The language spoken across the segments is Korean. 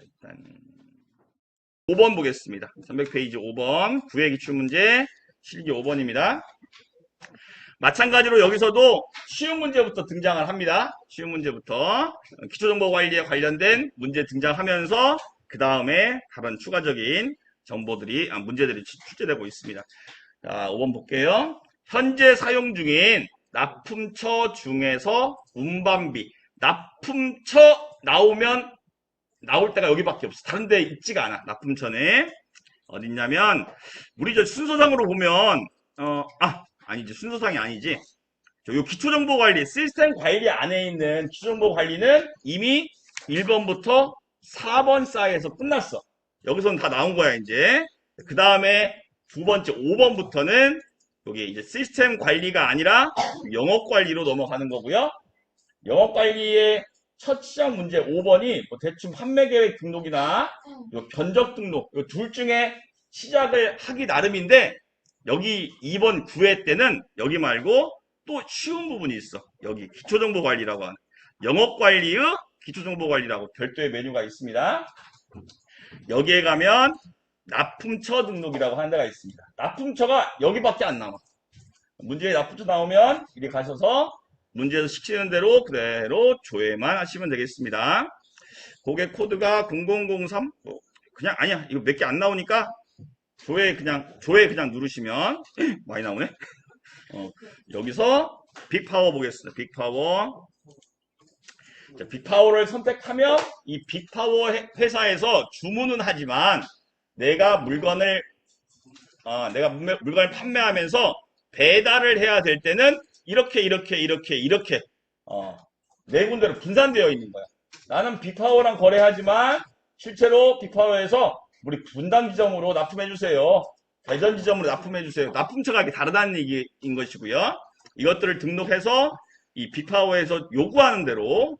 일단 5번 보겠습니다. 300페이지 5번 구의 기출문제 실기 5번입니다. 마찬가지로 여기서도 쉬운 문제부터 등장을 합니다. 쉬운 문제부터 기초정보관리에 관련된 문제 등장하면서 그 다음에 다른 추가적인 문제들이 출제되고 있습니다. 자, 5번 볼게요. 현재 사용 중인 납품처 중에서 운반비. 납품처 나올 때가 여기밖에 없어. 다른 데 있지가 않아. 납품처는. 어딨냐면, 우리 저 순서상으로 보면, 아니지. 순서상이 아니지. 요 기초정보관리, 시스템 관리 안에 있는 기초정보관리는 이미 1번부터 4번 사이에서 끝났어. 여기서는 다 나온 거야, 이제. 그 다음에 두 번째 5번부터는 여기 이제 시스템 관리가 아니라 영업 관리로 넘어가는 거고요. 영업 관리의 첫 시작 문제 5번이 뭐 대충 판매 계획 등록이나 요 견적 등록 요 둘 중에 시작을 하기 나름인데 여기 2번 9회 때는 여기 말고 또 쉬운 부분이 있어. 여기 기초정보관리라고 하는 영업관리의 기초정보관리라고 별도의 메뉴가 있습니다. 여기에 가면 납품처 등록이라고 하는 데가 있습니다. 납품처가 여기밖에 안 남아. 문제에 납품처 나오면 이리 가셔서 문제에서 시키는 대로 그대로 조회만 하시면 되겠습니다. 고객 코드가 0003 그냥 아니야 이거 몇 개 안 나오니까 조회 그냥 누르시면 많이 나오네. 여기서 빅파워 보겠습니다. 빅파워. 자, 빅파워를 선택하면 이 빅파워 회사에서 주문은 하지만 내가 물건을 판매하면서 배달을 해야 될 때는 이렇게 네 군데로 분산되어 있는 거야. 나는 빅파워랑 거래하지만 실제로 빅파워에서 우리 분당 지점으로 납품해 주세요. 대전 지점으로 납품해 주세요. 납품처가 이렇게 다르다는 얘기인 것이고요. 이것들을 등록해서 이 빅파워에서 요구하는 대로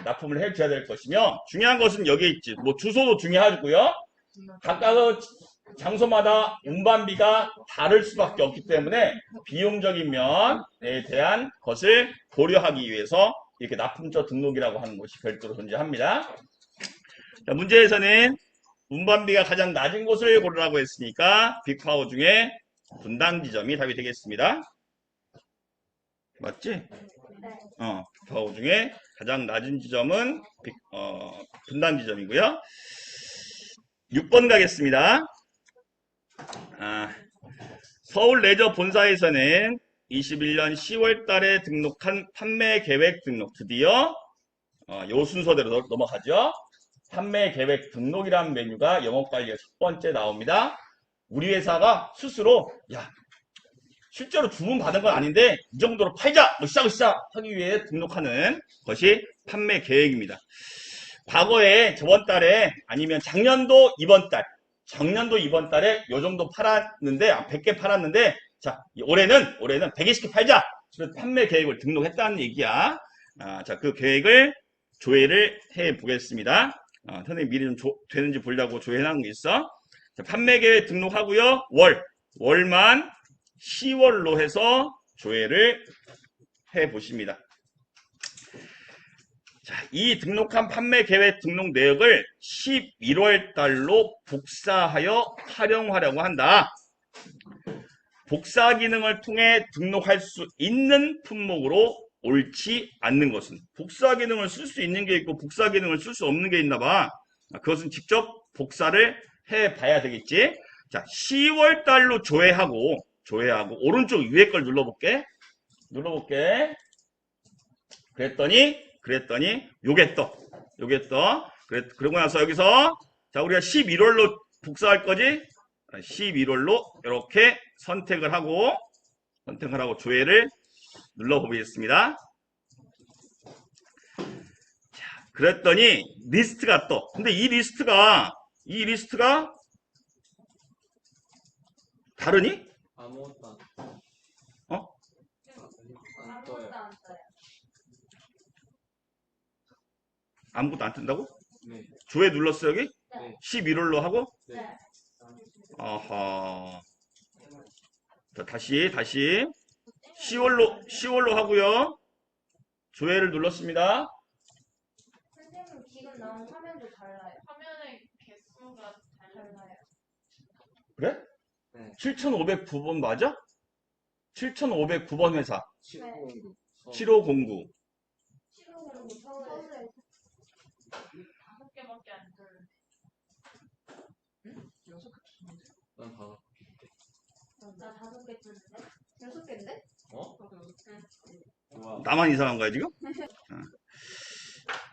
납품을 해줘야 될 것이며 중요한 것은 여기에 있지. 뭐 주소도 중요하고요. 각각 장소마다 운반비가 다를 수밖에 없기 때문에 비용적인 면에 대한 것을 고려하기 위해서 이렇게 납품처 등록이라고 하는 것이 별도로 존재합니다. 자, 문제에서는 운반비가 가장 낮은 곳을 고르라고 했으니까 빅파워 중에 분당 지점이 답이 되겠습니다. 맞지? 빅파워 중에 가장 낮은 지점은 분당 지점이고요. 6번 가겠습니다. 서울 레저 본사에서는 21년 10월 달에 등록한 판매 계획 등록 드디어 요 순서대로 넘어가죠. 판매 계획 등록이라는 메뉴가 영업관리의 첫 번째 나옵니다. 우리 회사가 스스로 실제로 주문 받은 건 아닌데 이 정도로 팔자 시작 하기 위해 등록하는 것이 판매 계획입니다. 과거에 저번 달에 아니면 작년도 이번 달에 요 정도 팔았는데 100개 팔았는데 자 올해는 120개 팔자. 그래서 판매 계획을 등록했다는 얘기야. 자 그 계획을 조회를 해 보겠습니다. 선생님 미리 좀 되는지 보려고 조회해 놓은 게 있어. 자, 판매 계획 등록하고요. 월만 10월로 해서 조회를 해 보십니다. 자, 이 등록한 판매 계획 등록 내역을 11월 달로 복사하여 활용하려고 한다. 복사 기능을 통해 등록할 수 있는 품목으로 옳지 않는 것은 복사 기능을 쓸 수 있는 게 있고 복사 기능을 쓸 수 없는 게 있나 봐. 그것은 직접 복사를 해 봐야 되겠지. 자, 10월 달로 조회하고 오른쪽 위에 걸 눌러볼게. 그랬더니 요게 떠. 그러고 나서 여기서 자 우리가 11월로 복사할 거지. 11월로 이렇게 선택을 하고 조회를 눌러보겠습니다. 자, 그랬더니 리스트가 떠. 근데 이 리스트가 다르니? 아무것도 안 떠요. 아무것도 안 뜬다고? 네. 조회 눌렀어 여기? 네. 11월로 하고? 네. 아하. 자, 다시 10월로 하고요. 조회를 눌렀습니다. 선생님 지금 나온 양 화면도 달라요. 화면의 개수가 달라요. 달라요. 그래? 네. 7509번 맞아? 7509번 회사. 7509. 7509. 싫어하는 서울에 5개밖에 안 되는데. 난 다섯. 나 5개 줬는데? 6개인데? 어? 우와. 나만 이상한 거야, 지금?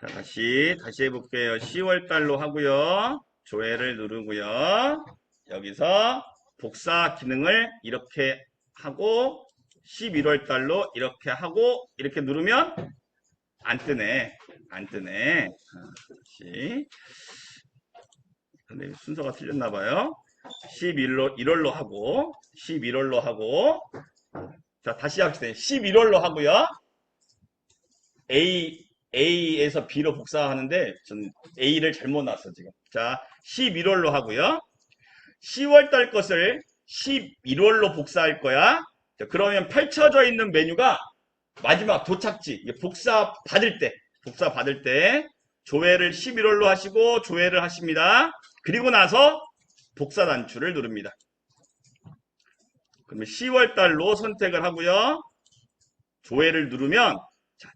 자, 다시 해볼게요. 10월 달로 하고요. 조회를 누르고요. 여기서 복사 기능을 이렇게 하고 11월 달로 이렇게 하고 이렇게 누르면 안 뜨네. 안 뜨네. 다시. 근데 순서가 틀렸나 봐요. 1월로 하고 11월로 하고 자, 다시 합시다. 11월로 하고요. A에서 B로 복사하는데 전 A를 잘못 놨어 지금. 자, 11월로 하고요. 10월 달 것을 11월로 복사할 거야. 자, 그러면 펼쳐져 있는 메뉴가 마지막 도착지, 이게 복사 받을 때 조회를 11월로 하시고 조회를 하십니다. 그리고 나서 복사 단추를 누릅니다. 그러면 10월 달로 선택을 하고요. 조회를 누르면 자,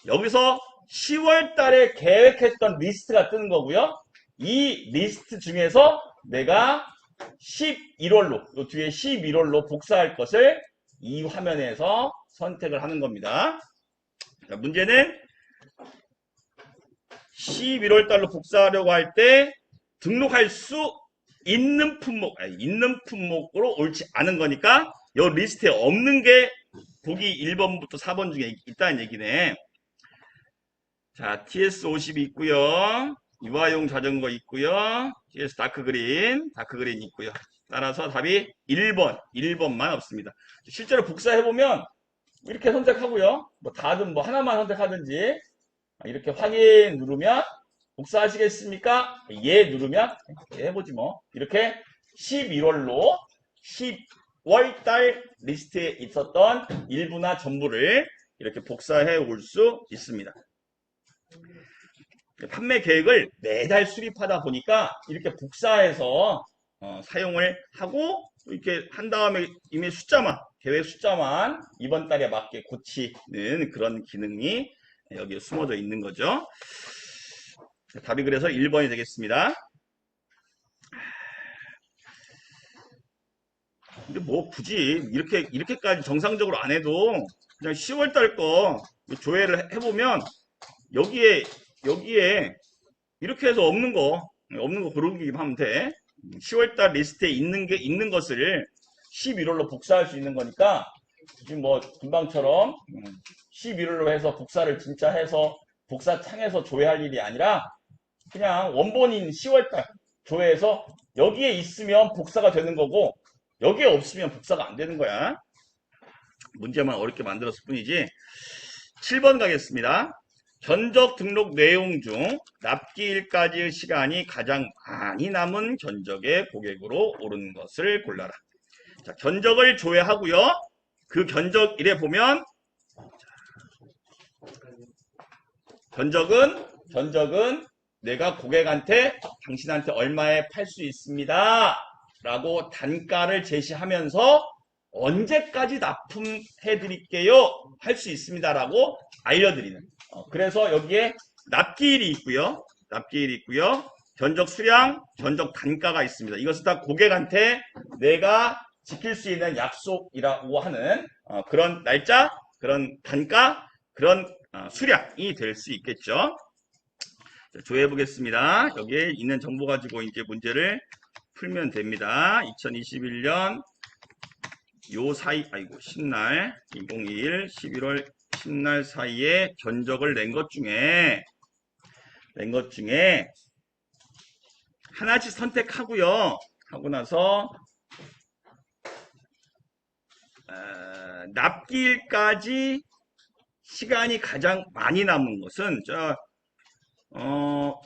여기서 10월 달에 계획했던 리스트가 뜨는 거고요. 이 리스트 중에서 내가 11월로, 이 뒤에 11월로 복사할 것을 이 화면에서 선택을 하는 겁니다. 자, 문제는 11월 달로 복사하려고 할 때 등록할 수 있는 품목으로 옳지 않은 거니까 이 리스트에 없는 게 보기 1번부터 4번 중에 있다는 얘기네. 자, TS50이 있고요. 유아용 자전거 있고요. TS 다크그린 있고요. 따라서 답이 1번만 없습니다. 실제로 복사해보면 이렇게 선택하고요. 뭐 다든 뭐 하나만 선택하든지 이렇게 확인 누르면 복사하시겠습니까? 예 누르면 예 해보지 뭐. 이렇게 11월로 10월달 리스트에 있었던 일부나 전부를 이렇게 복사해 올 수 있습니다. 판매 계획을 매달 수립하다 보니까 이렇게 복사해서 사용을 하고 이렇게 한 다음에 이미 계획 숫자만 이번 달에 맞게 고치는 그런 기능이 여기에 숨어져 있는 거죠. 답이 그래서 1번이 되겠습니다. 근데 뭐 굳이 이렇게까지 정상적으로 안 해도 그냥 10월 달 거 조회를 해보면 여기에 이렇게 해서 없는 거 고르기만 하면 돼. 10월 달 리스트에 있는 것을 11월로 복사할 수 있는 거니까 지금 뭐 금방처럼 11월로 해서 복사를 진짜 해서 복사 창에서 조회할 일이 아니라 그냥 원본인 10월 달 조회해서 여기에 있으면 복사가 되는 거고 여기에 없으면 복사가 안 되는 거야. 문제만 어렵게 만들었을 뿐이지. 7번 가겠습니다. 견적 등록 내용 중 납기일까지의 시간이 가장 많이 남은 견적의 고객으로 오른 것을 골라라. 자, 견적을 조회하고요. 그 견적일에 보면 견적은 내가 고객한테 당신한테 얼마에 팔 수 있습니다. 라고 단가를 제시하면서 언제까지 납품해 드릴게요. 할 수 있습니다. 라고 알려드리는. 그래서 여기에 납기일이 있고요. 견적 수량, 견적 단가가 있습니다. 이것은 다 고객한테 내가 지킬 수 있는 약속이라고 하는 그런 날짜, 그런 단가, 그런 수량이 될 수 있겠죠. 자, 조회해 보겠습니다. 여기에 있는 정보 가지고 이제 문제를 풀면 됩니다. 2021년 요 사이, 신날 2021 11월 10날 사이에 견적을 낸 것 중에 하나씩 선택하고요. 하고 나서 납기일까지 시간이 가장 많이 남은 것은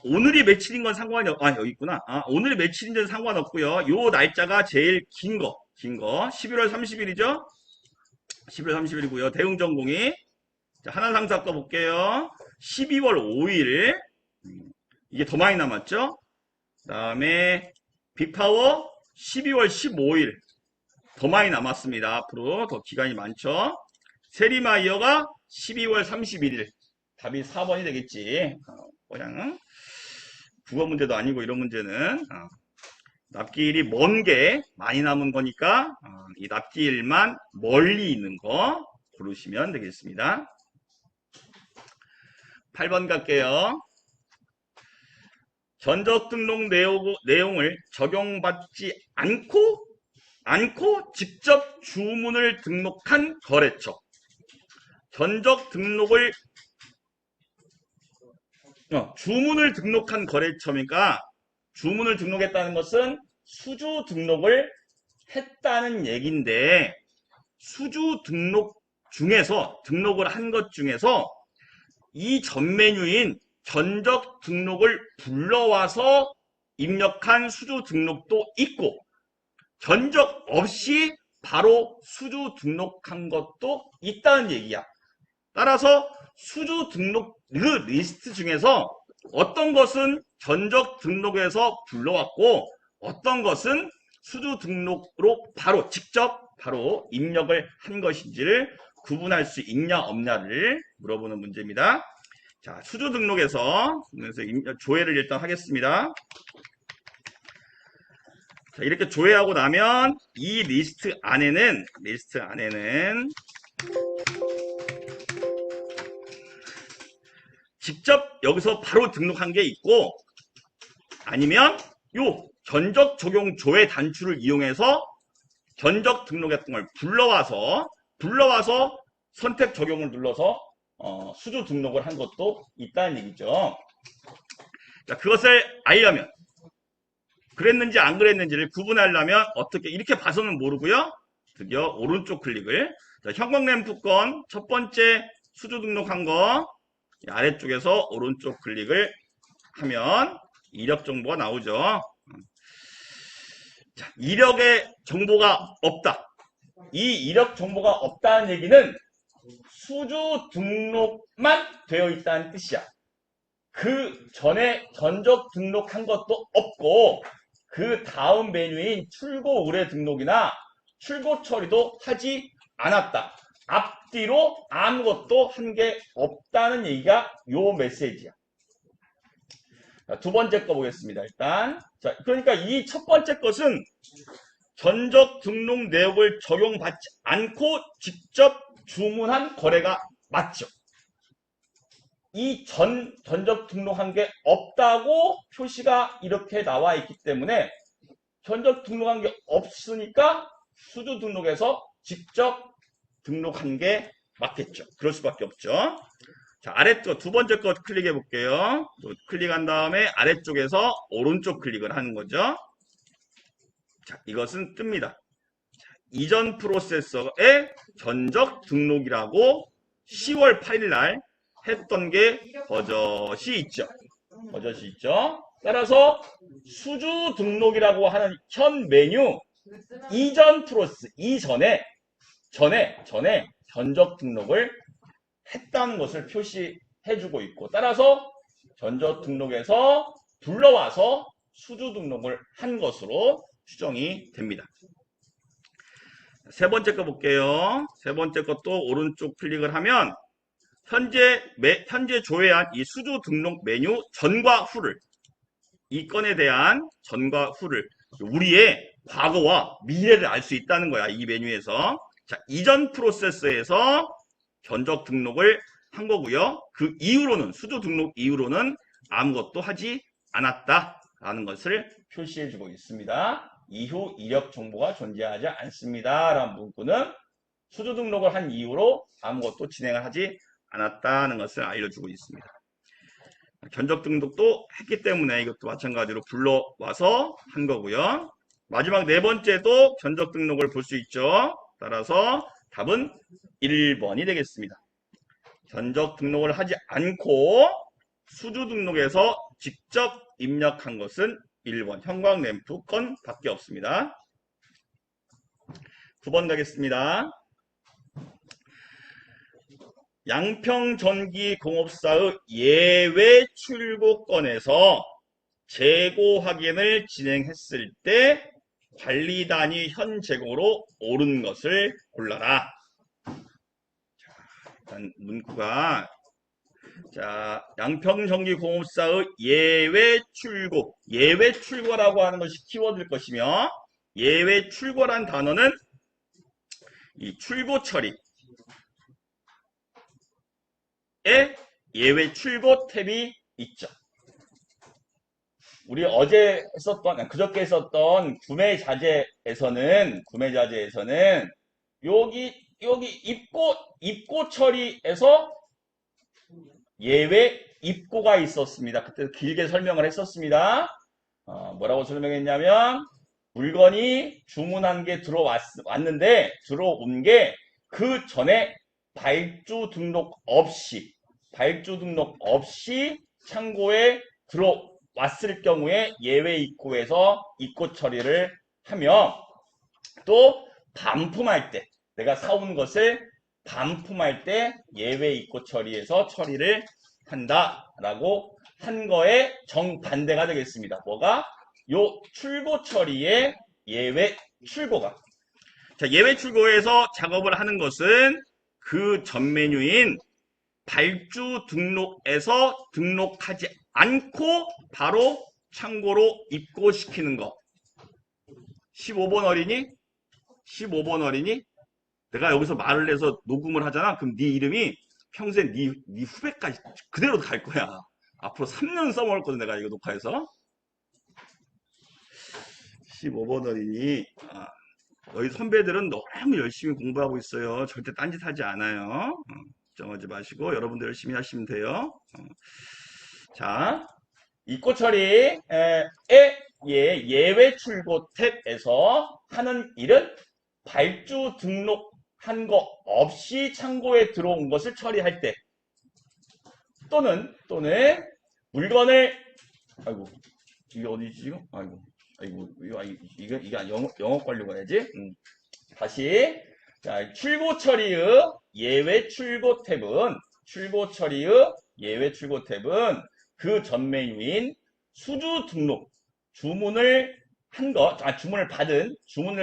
오늘이 며칠인 건 상관이 여기 있구나. 오늘이 며칠인지는 상관없고요. 요 날짜가 제일 긴 거 11월 30일이죠. 11월 30일이고요. 대웅전공이 자, 하나상사 거 볼게요. 12월 5일 이게 더 많이 남았죠? 그 다음에 빅파워 12월 15일 더 많이 남았습니다. 앞으로 더 기간이 많죠? 세리마이어가 12월 31일 답이 4번이 되겠지. 그냥 국어 문제도 아니고 이런 문제는 납기일이 먼 게 많이 남은 거니까 이 납기일만 멀리 있는 거 고르시면 되겠습니다. 8번 갈게요. 전적 등록 내용을 적용받지 않고 직접 주문을 등록한 거래처. 전적 등록을 주문을 등록한 거래처니까 주문을 등록했다는 것은 수주 등록을 했다는 얘기인데 수주 등록 중에서 등록을 한 것 중에서 이 전 메뉴인 전적 등록을 불러와서 입력한 수주 등록도 있고 전적 없이 바로 수주 등록한 것도 있다는 얘기야. 따라서 수주 등록 리스트 중에서 어떤 것은 전적 등록에서 불러왔고 어떤 것은 수주 등록으로 직접 입력을 한 것인지를 구분할 수 있냐 없냐를 물어보는 문제입니다. 자, 수주 등록에서 조회를 일단 하겠습니다. 자, 이렇게 조회하고 나면 이 리스트 안에는 직접 여기서 바로 등록한 게 있고 아니면 요 전적 적용 조회 단추를 이용해서 전적 등록했던 걸 불러와서 선택 적용을 눌러서 수주 등록을 한 것도 있다는 얘기죠. 자, 그것을 알려면 그랬는지 안 그랬는지를 구분하려면 어떻게 이렇게 봐서는 모르고요. 드디어 오른쪽 클릭을 형광램프건 첫 번째 수주 등록한 거 아래쪽에서 오른쪽 클릭을 하면 이력 정보가 나오죠. 자, 이력의 정보가 없다. 이 이력 정보가 없다는 얘기는 수주 등록만 되어 있다는 뜻이야. 그 전에 전적 등록한 것도 없고 그 다음 메뉴인 출고 의뢰 등록이나 출고 처리도 하지 않았다. 앞뒤로 아무것도 한 게 없다는 얘기가 요 메시지야. 자, 두 번째 거 보겠습니다. 일단 자, 그러니까 이 첫 번째 것은 전적 등록 내역을 적용받지 않고 직접 주문한 거래가 맞죠. 이 전적 등록한 게 없다고 표시가 이렇게 나와 있기 때문에 전적 등록한 게 없으니까 수주 등록에서 직접 등록한 게 맞겠죠. 그럴 수밖에 없죠. 자, 아래쪽 두 번째 거 클릭해 볼게요. 클릭한 다음에 아래쪽에서 오른쪽 클릭을 하는 거죠. 자, 이것은 뜹니다. 자, 이전 프로세서의 전적 등록이라고 10월 8일 날 했던 게 버젓이 있죠. 따라서 수주 등록이라고 하는 현 메뉴 이전 프로세스 이전에 전적 등록을 했다는 것을 표시해주고 있고 따라서 전적 등록에서 불러와서 수주 등록을 한 것으로 추정이 됩니다. 세 번째 거 볼게요. 세 번째 것도 오른쪽 클릭을 하면 현재 조회한 이 수주 등록 메뉴 전과 후를 이 건에 대한 전과 후를 우리의 과거와 미래를 알 수 있다는 거야. 이 메뉴에서. 자, 이전 프로세스에서 전적 등록을 한 거고요. 그 이후로는 수주 등록 이후로는 아무것도 하지 않았다라는 것을 표시해 주고 있습니다. 이후 이력 정보가 존재하지 않습니다. 라는 문구는 수주 등록을 한 이후로 아무것도 진행을 하지 않았다는 것을 알려주고 있습니다. 전적 등록도 했기 때문에 이것도 마찬가지로 불러와서 한 거고요. 마지막 네 번째도 전적 등록을 볼 수 있죠. 따라서 답은 1번이 되겠습니다. 전적 등록을 하지 않고 수주 등록에서 직접 입력한 것은 1번 형광램프 건 밖에 없습니다. 9번 가겠습니다. 양평전기공업사의 예외 출고건에서 재고 확인을 진행했을 때 관리 단위 현 재고로 오른 것을 골라라. 자, 일단 문구가 자, 양평전기공업사의 예외 출고, 예외 출고라고 하는 것이 키워드일 것이며 예외 출고란 단어는 이 출고 처리에 예외 출고 탭이 있죠. 우리 어제 했었던, 그저께 했었던 구매 자재에서는 여기 입고 처리에서 예외 입고가 있었습니다. 그때 길게 설명을 했었습니다. 뭐라고 설명했냐면 물건이 주문한 게 들어왔는데 들어온 게 그 전에 발주 등록 없이 창고에 들어왔을 경우에 예외 입고에서 입고 처리를 하며 또 반품할 때 내가 사온 것을 반품할 때 예외 입고 처리에서 처리를 한다라고 한 거에 정반대가 되겠습니다. 뭐가? 요 출고 처리의 예외 출고가. 자, 예외 출고에서 작업을 하는 것은 그 전 메뉴인 발주 등록에서 등록하지 않고 바로 창고로 입고시키는 거. 15번 어린이? 15번 어린이? 내가 여기서 말을 해서 녹음을 하잖아. 그럼 네 이름이 평생 네 후배까지 그대로 갈 거야. 앞으로 3년 써먹을 거든 내가 이거 녹화해서. 15번 어린이. 너희 선배들은 너무 열심히 공부하고 있어요. 절대 딴짓하지 않아요. 걱정하지 마시고 여러분들 열심히 하시면 돼요. 자, 입고 처리의 예외 출고 탭에서 하는 일은 발주 등록한 거 없이 창고에 들어온 것을 처리할 때 또는 물건을 아이고 이게 어디지 지금? 이게 영어 관료 가야지. 다시 자, 출고 처리의 예외 출고 탭은 그 전 메뉴인 수주 등록 주문을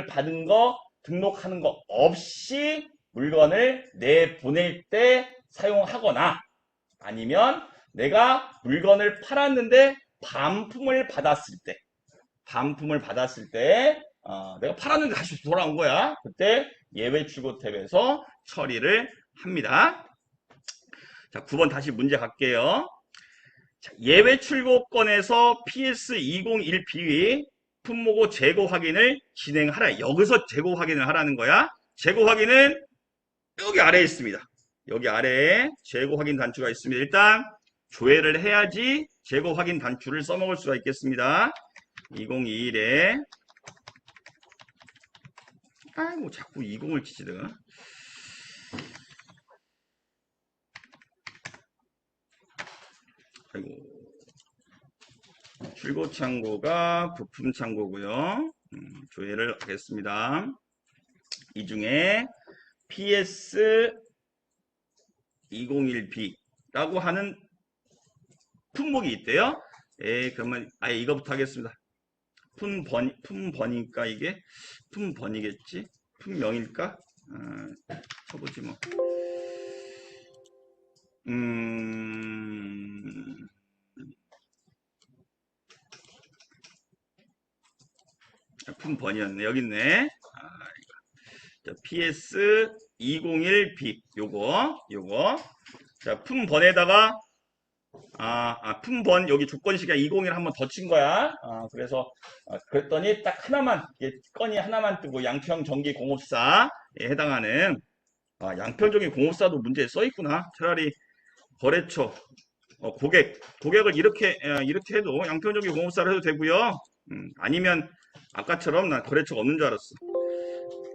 받은 거 등록하는 거 없이 물건을 내보낼 때 사용하거나 아니면 내가 물건을 팔았는데 반품을 받았을 때 내가 팔았는데 다시 돌아온 거야. 그때 예외 출고 탭에서 처리를 합니다. 자, 9번 다시 문제 갈게요. 자, 예외 출고건에서 PS201B 품목의 재고 확인을 진행하라. 여기서 재고 확인을 하라는 거야. 재고 확인은 여기 아래에 있습니다. 여기 아래에 재고 확인 단추가 있습니다. 일단 조회를 해야지 재고 확인 단추를 써먹을 수가 있겠습니다. 2021에 아이고 자꾸 20을 치지 내가. 아이고 출고 창고가 부품 창고고요. 조회를 하겠습니다. 이 중에 PS201B라고 하는 품목이 있대요. 그러면 아예 이거부터 하겠습니다. 품번일까 이게? 품번이겠지? 품명일까? 쳐보지 뭐. 품번이었네. 여기 있네. PS201B 요거. 자, 품번에다가 품번 여기 조건식이 201 한번 더 친 거야. 그랬더니 딱 하나만 건이 하나만 뜨고 양평전기공업사에 해당하는 양평전기공업사도 문제에 써 있구나. 차라리 거래처 고객을 이렇게 해도 양평전기공업사를 해도 되고요. 아니면 아까처럼 난 거래처가 없는 줄 알았어.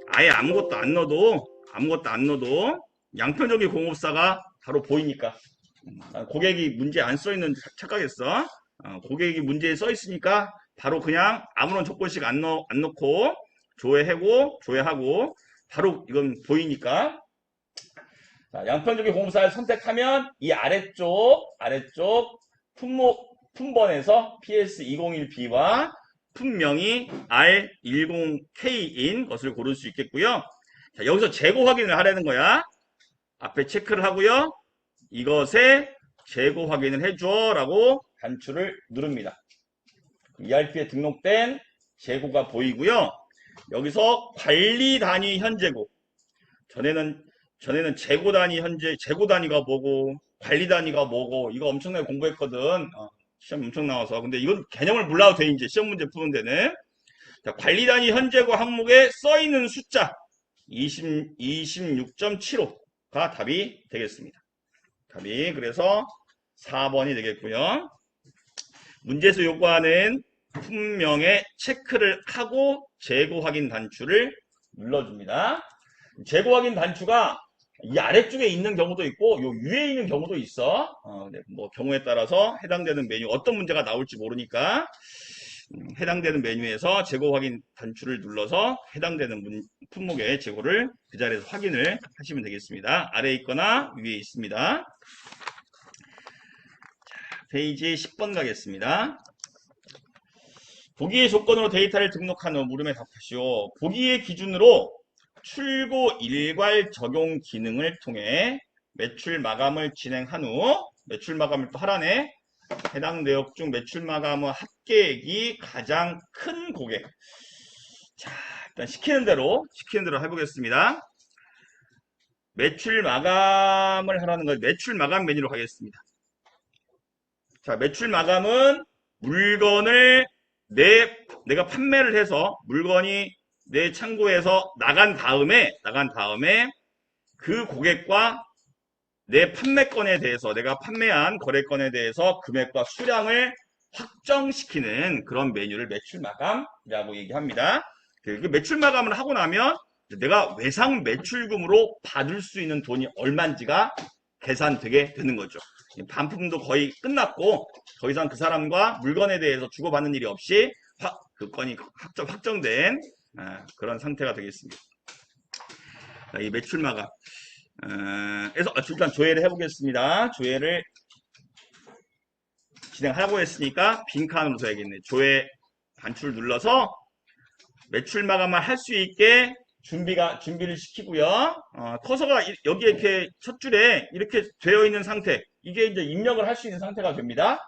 아예 아무것도 안 넣어도 양평전기공업사가 바로 보이니까. 고객이 문제에 안 써있는 착각했어. 고객이 문제에 써있으니까 바로 그냥 아무런 조건씩 안 넣고 조회하고 바로 이건 보이니까. 자, 양편적인 공사를 선택하면 이 아래쪽 품번에서 PS201B와 품명이 R10K인 것을 고를 수 있겠고요. 자, 여기서 재고 확인을 하라는 거야. 앞에 체크를 하고요. 이것에 재고 확인을 해줘 라고 단추를 누릅니다. ERP에 등록된 재고가 보이고요. 여기서 관리 단위 현재고, 전에는 재고 단위 현재, 재고 단위가 뭐고 관리 단위가 뭐고 이거 엄청나게 공부했거든. 시험 엄청 나와서. 근데 이건 개념을 몰라도 돼. 이제 시험 문제 푸는 데는. 자, 관리 단위 현재고 항목에 써 있는 숫자 26.75가 답이 되겠습니다. 답이 그래서 4번이 되겠고요. 문제에서 요구하는 품명에 체크를 하고 재고 확인 단추를 눌러줍니다. 재고 확인 단추가 이 아래쪽에 있는 경우도 있고 요 위에 있는 경우도 있어. 네, 뭐 경우에 따라서 해당되는 메뉴 어떤 문제가 나올지 모르니까 해당되는 메뉴에서 재고 확인 단추를 눌러서 해당되는 품목의 재고를 그 자리에서 확인을 하시면 되겠습니다. 아래에 있거나 위에 있습니다. 자, 페이지 10번 가겠습니다. 보기의 조건으로 데이터를 등록한 후 물음에 답하시오. 보기의 기준으로 출고 일괄 적용 기능을 통해 매출 마감을 진행한 후 매출 마감을 또 하라네. 해당 내역 중 매출 마감 후 합계액이 가장 큰 고객. 자, 일단 시키는 대로 해보겠습니다. 매출 마감을 하라는 건 매출 마감 메뉴로 가겠습니다. 자, 매출 마감은 물건을 내가 판매를 해서 물건이 내 창고에서 나간 다음에 그 고객과 내 판매건에 대해서 내가 판매한 거래건에 대해서 금액과 수량을 확정시키는 그런 메뉴를 매출 마감이라고 얘기합니다. 그 매출 마감을 하고 나면 내가 외상 매출금으로 받을 수 있는 돈이 얼마인지가 계산되게 되는 거죠. 반품도 거의 끝났고 더 이상 그 사람과 물건에 대해서 주고받는 일이 없이 그 건이 확정된 그런 상태가 되겠습니다. 자, 이 매출 마감. 그래서 일단 조회를 해보겠습니다. 조회를 진행하려고 했으니까 빈칸으로 써야겠네. 조회 단추를 눌러서 매출 마감을 할 수 있게 준비를 시키고요. 커서가 여기 이렇게 첫 줄에 이렇게 되어 있는 상태. 이게 이제 입력을 할 수 있는 상태가 됩니다.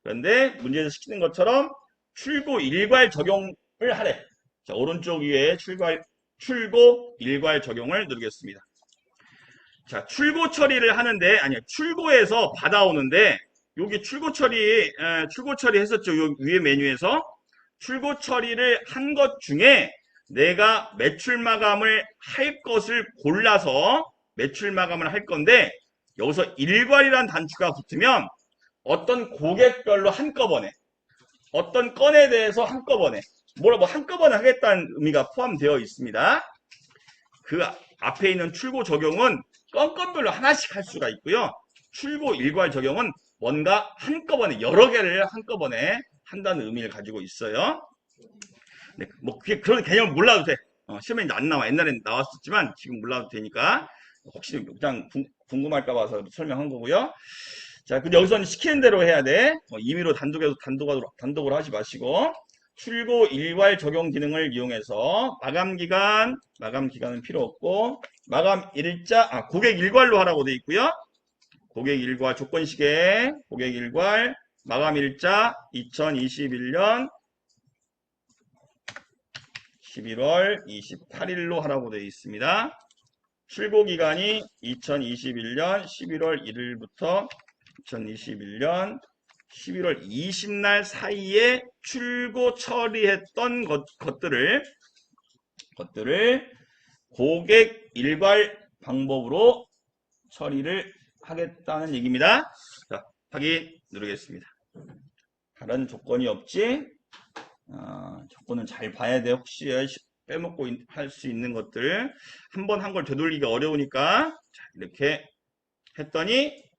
그런데 문제에서 시키는 것처럼 출고 일괄 적용을 하래. 자, 오른쪽 위에 출고 일괄 적용을 누르겠습니다. 자, 출고 처리를 하는데, 출고해서 받아오는데, 여기 출고 처리 했었죠. 요 위에 메뉴에서. 출고 처리를 한 것 중에 내가 매출 마감을 할 것을 골라서 매출 마감을 할 건데, 여기서 일괄이란 단추가 붙으면 어떤 고객별로 한꺼번에, 어떤 건에 대해서 한꺼번에, 한꺼번에 하겠다는 의미가 포함되어 있습니다. 그 앞에 있는 출고 적용은 건별로 하나씩 할 수가 있고요. 출고 일괄 적용은 뭔가 한꺼번에 여러 개를 한꺼번에 한다는 의미를 가지고 있어요. 네, 뭐 그런 개념을 몰라도 돼. 시험에 안 나와. 옛날엔 나왔었지만 지금 몰라도 되니까 혹시 그냥 궁금할까 봐서 설명한 거고요. 자, 근데 여기서는 시키는 대로 해야 돼. 임의로 단독으로 하지 마시고 출고 일괄 적용 기능을 이용해서 마감 기간은 필요 없고 마감 일자 고객 일괄로 하라고 돼 있고요. 고객 일괄 조건식에 고객 일괄 마감 일자 2021년 11월 28일로 하라고 되어 있습니다. 출고 기간이 2021년 11월 1일부터 2021년 11월 20날 사이에 출고 처리했던 것들을 고객 일괄 방법으로 처리를 하겠다는 얘기입니다. 자, 확인 누르겠습니다. 다른 조건이 없지? 조건은 잘 봐야 돼. 혹시 빼먹고 할 수 있는 것들 한 번 한 걸 되돌리기 어려우니까 자, 이렇게 했더니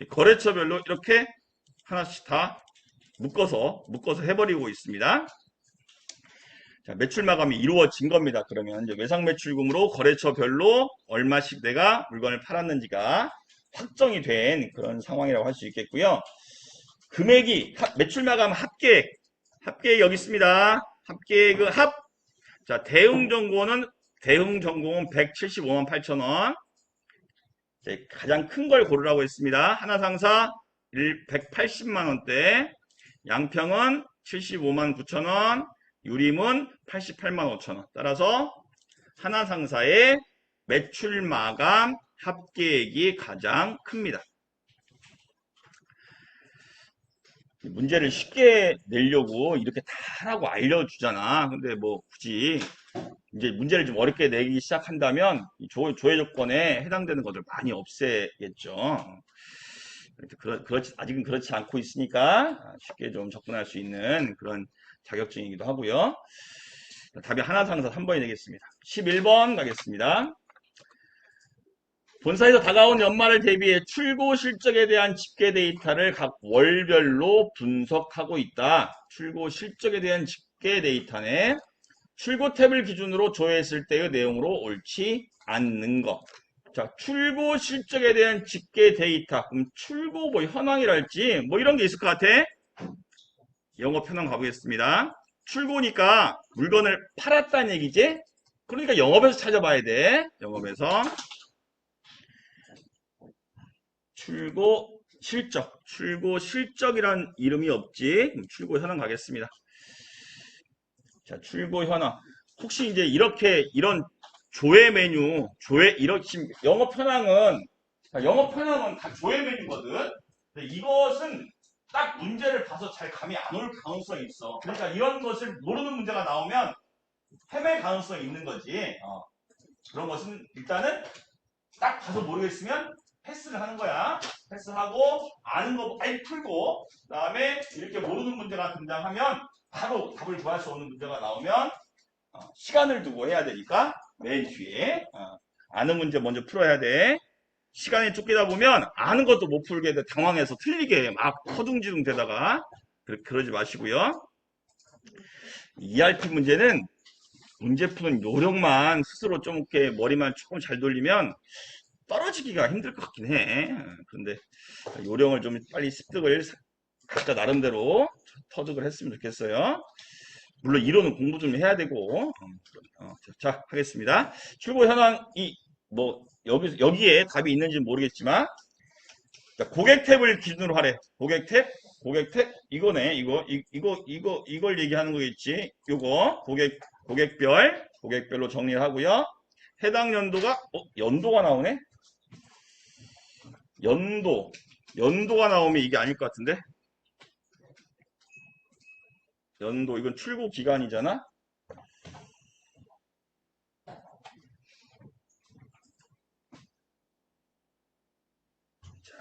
거래처별로 이렇게 하나씩 다 묶어서 해버리고 있습니다. 자, 매출 마감이 이루어진 겁니다. 그러면 이제 외상 매출금으로 거래처별로 얼마씩 내가 물건을 팔았는지가 확정이 된 그런 상황이라고 할 수 있겠고요. 금액이 매출 마감 합계액 여기 있습니다. 합계액 자, 대흥전공은 175만 8천 원. 가장 큰 걸 고르라고 했습니다. 하나상사 180만 원대, 양평은 75만 9천 원, 유림은 88만 5천 원. 따라서 하나상사의 매출 마감 합계액이 가장 큽니다. 문제를 쉽게 내려고 이렇게 다 하라고 알려주잖아. 근데 뭐 굳이 이제 문제를 좀 어렵게 내기 시작한다면 조회 조건에 해당되는 것들 많이 없애겠죠. 아직은 그렇지 않고 있으니까 쉽게 좀 접근할 수 있는 그런 자격증이기도 하고요. 답이 하나상사 3번이 되겠습니다. 11번 가겠습니다. 본사에서 다가온 연말을 대비해 출고 실적에 대한 집계 데이터를 각 월별로 분석하고 있다. 출고 실적에 대한 집계 데이터네. 출고 탭을 기준으로 조회했을 때의 내용으로 옳지 않는 것. 자, 출고 실적에 대한 집계 데이터. 그럼 출고 뭐 현황이랄지 뭐 이런 게 있을 것 같아. 영업 현황 가보겠습니다. 출고니까 물건을 팔았다는 얘기지? 그러니까 영업에서 찾아봐야 돼. 영업에서. 출고 실적이란 이름이 없지. 출고 현황 가겠습니다. 자, 출고 현황. 혹시 이제 이런 조회 메뉴, 지금 영업 현황은 다 조회 메뉴거든. 근데 이것은 딱 문제를 봐서 잘 감이 안 올 가능성이 있어. 그러니까 이런 것을 모르는 문제가 나오면 헤맬 가능성이 있는 거지. 그런 것은 일단은 딱 봐서 모르겠으면 패스를 하는 거야. 패스하고 아는 거 빨리 풀고 그다음에 이렇게 모르는 문제가 등장하면 바로 답을 구할 수 없는 문제가 나오면 시간을 두고 해야 되니까 맨 뒤에 아는 문제 먼저 풀어야 돼. 시간이 쫓기다 보면 아는 것도 못 풀게 돼. 당황해서 틀리게 막 허둥지둥 되다가 그러지 마시고요. ERP 문제는 문제 푸는 요령만 스스로 좀 이렇게 머리만 조금 잘 돌리면 떨어지기가 힘들 것 같긴 해. 그런데 요령을 좀 빨리 습득을 각자 나름대로 터득을 했으면 좋겠어요. 물론 이론은 공부 좀 해야 되고. 자, 하겠습니다. 출고 현황이 뭐 여기에 답이 있는지는 모르겠지만, 자, 고객 탭을 기준으로 하래. 고객 탭 이거네. 이걸 얘기하는 거겠지. 요거 고객별로 정리를 하고요. 해당 연도가 연도가 나오네. 연도가 나오면 이게 아닐 것 같은데. 연도 이건 출고 기간이잖아. 자,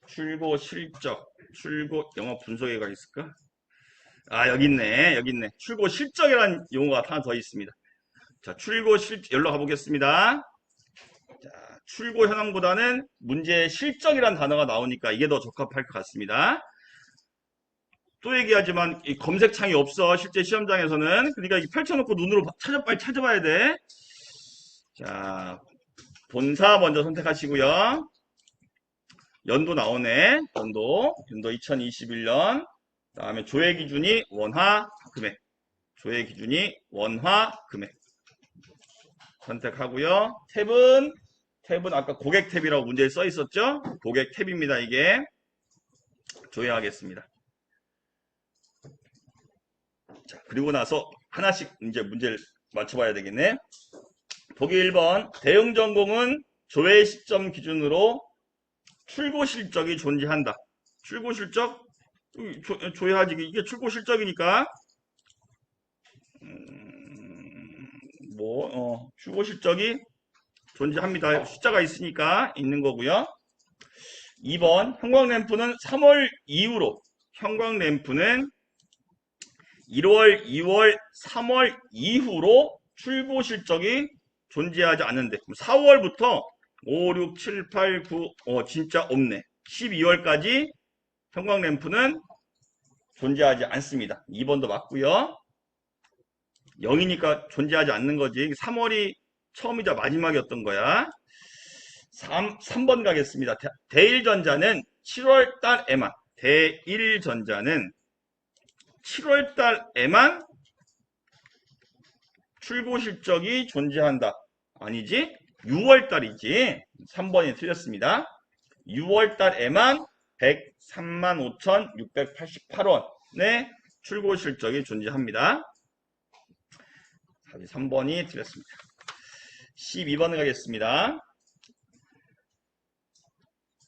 출고 실적, 출고 영업 분석회가 있을까? 여기 있네. 출고 실적이라는 용어가 하나 더 있습니다. 자, 출고 실적 열로 가보겠습니다. 자, 출고 현황보다는 문제의 실적이라는 단어가 나오니까 이게 더 적합할 것 같습니다. 또 얘기하지만 이 검색창이 없어. 실제 시험장에서는. 그러니까 이게 펼쳐놓고 눈으로 빨리 찾아봐야 돼. 자, 본사 먼저 선택하시고요. 연도 나오네. 연도 2021년. 다음에 조회 기준이 원화 금액. 조회 기준이 원화 금액. 선택하고요. 탭은 아까 고객 탭이라고 문제에 써 있었죠? 고객 탭입니다. 이게. 조회하겠습니다. 자, 그리고 나서 하나씩 이제 문제를 맞춰봐야 되겠네. 보기 1번. 대응전공은 조회 시점 기준으로 출고 실적이 존재한다. 출고 실적? 조회하지. 이게 출고 실적이니까. 출고 실적이 존재합니다. 숫자가 있으니까 있는 거고요. 2번. 형광램프는 3월 이후로. 형광램프는 1월, 2월, 3월 이후로 출고 실적이 존재하지 않는데 4월부터 5, 6, 7, 8, 9 진짜 없네. 12월까지 형광램프는 존재하지 않습니다. 2번도 맞고요. 0이니까 존재하지 않는 거지. 3월이 처음이자 마지막이었던 거야. 3번 가겠습니다. 대일전자는 7월 달에만, 대일전자는 7월 달에만 출고 실적이 존재한다. 아니지? 6월 달이지. 3번이 틀렸습니다. 6월 달에만 135,688원의 출고 실적이 존재합니다. 3번이 틀렸습니다. 12번 가겠습니다.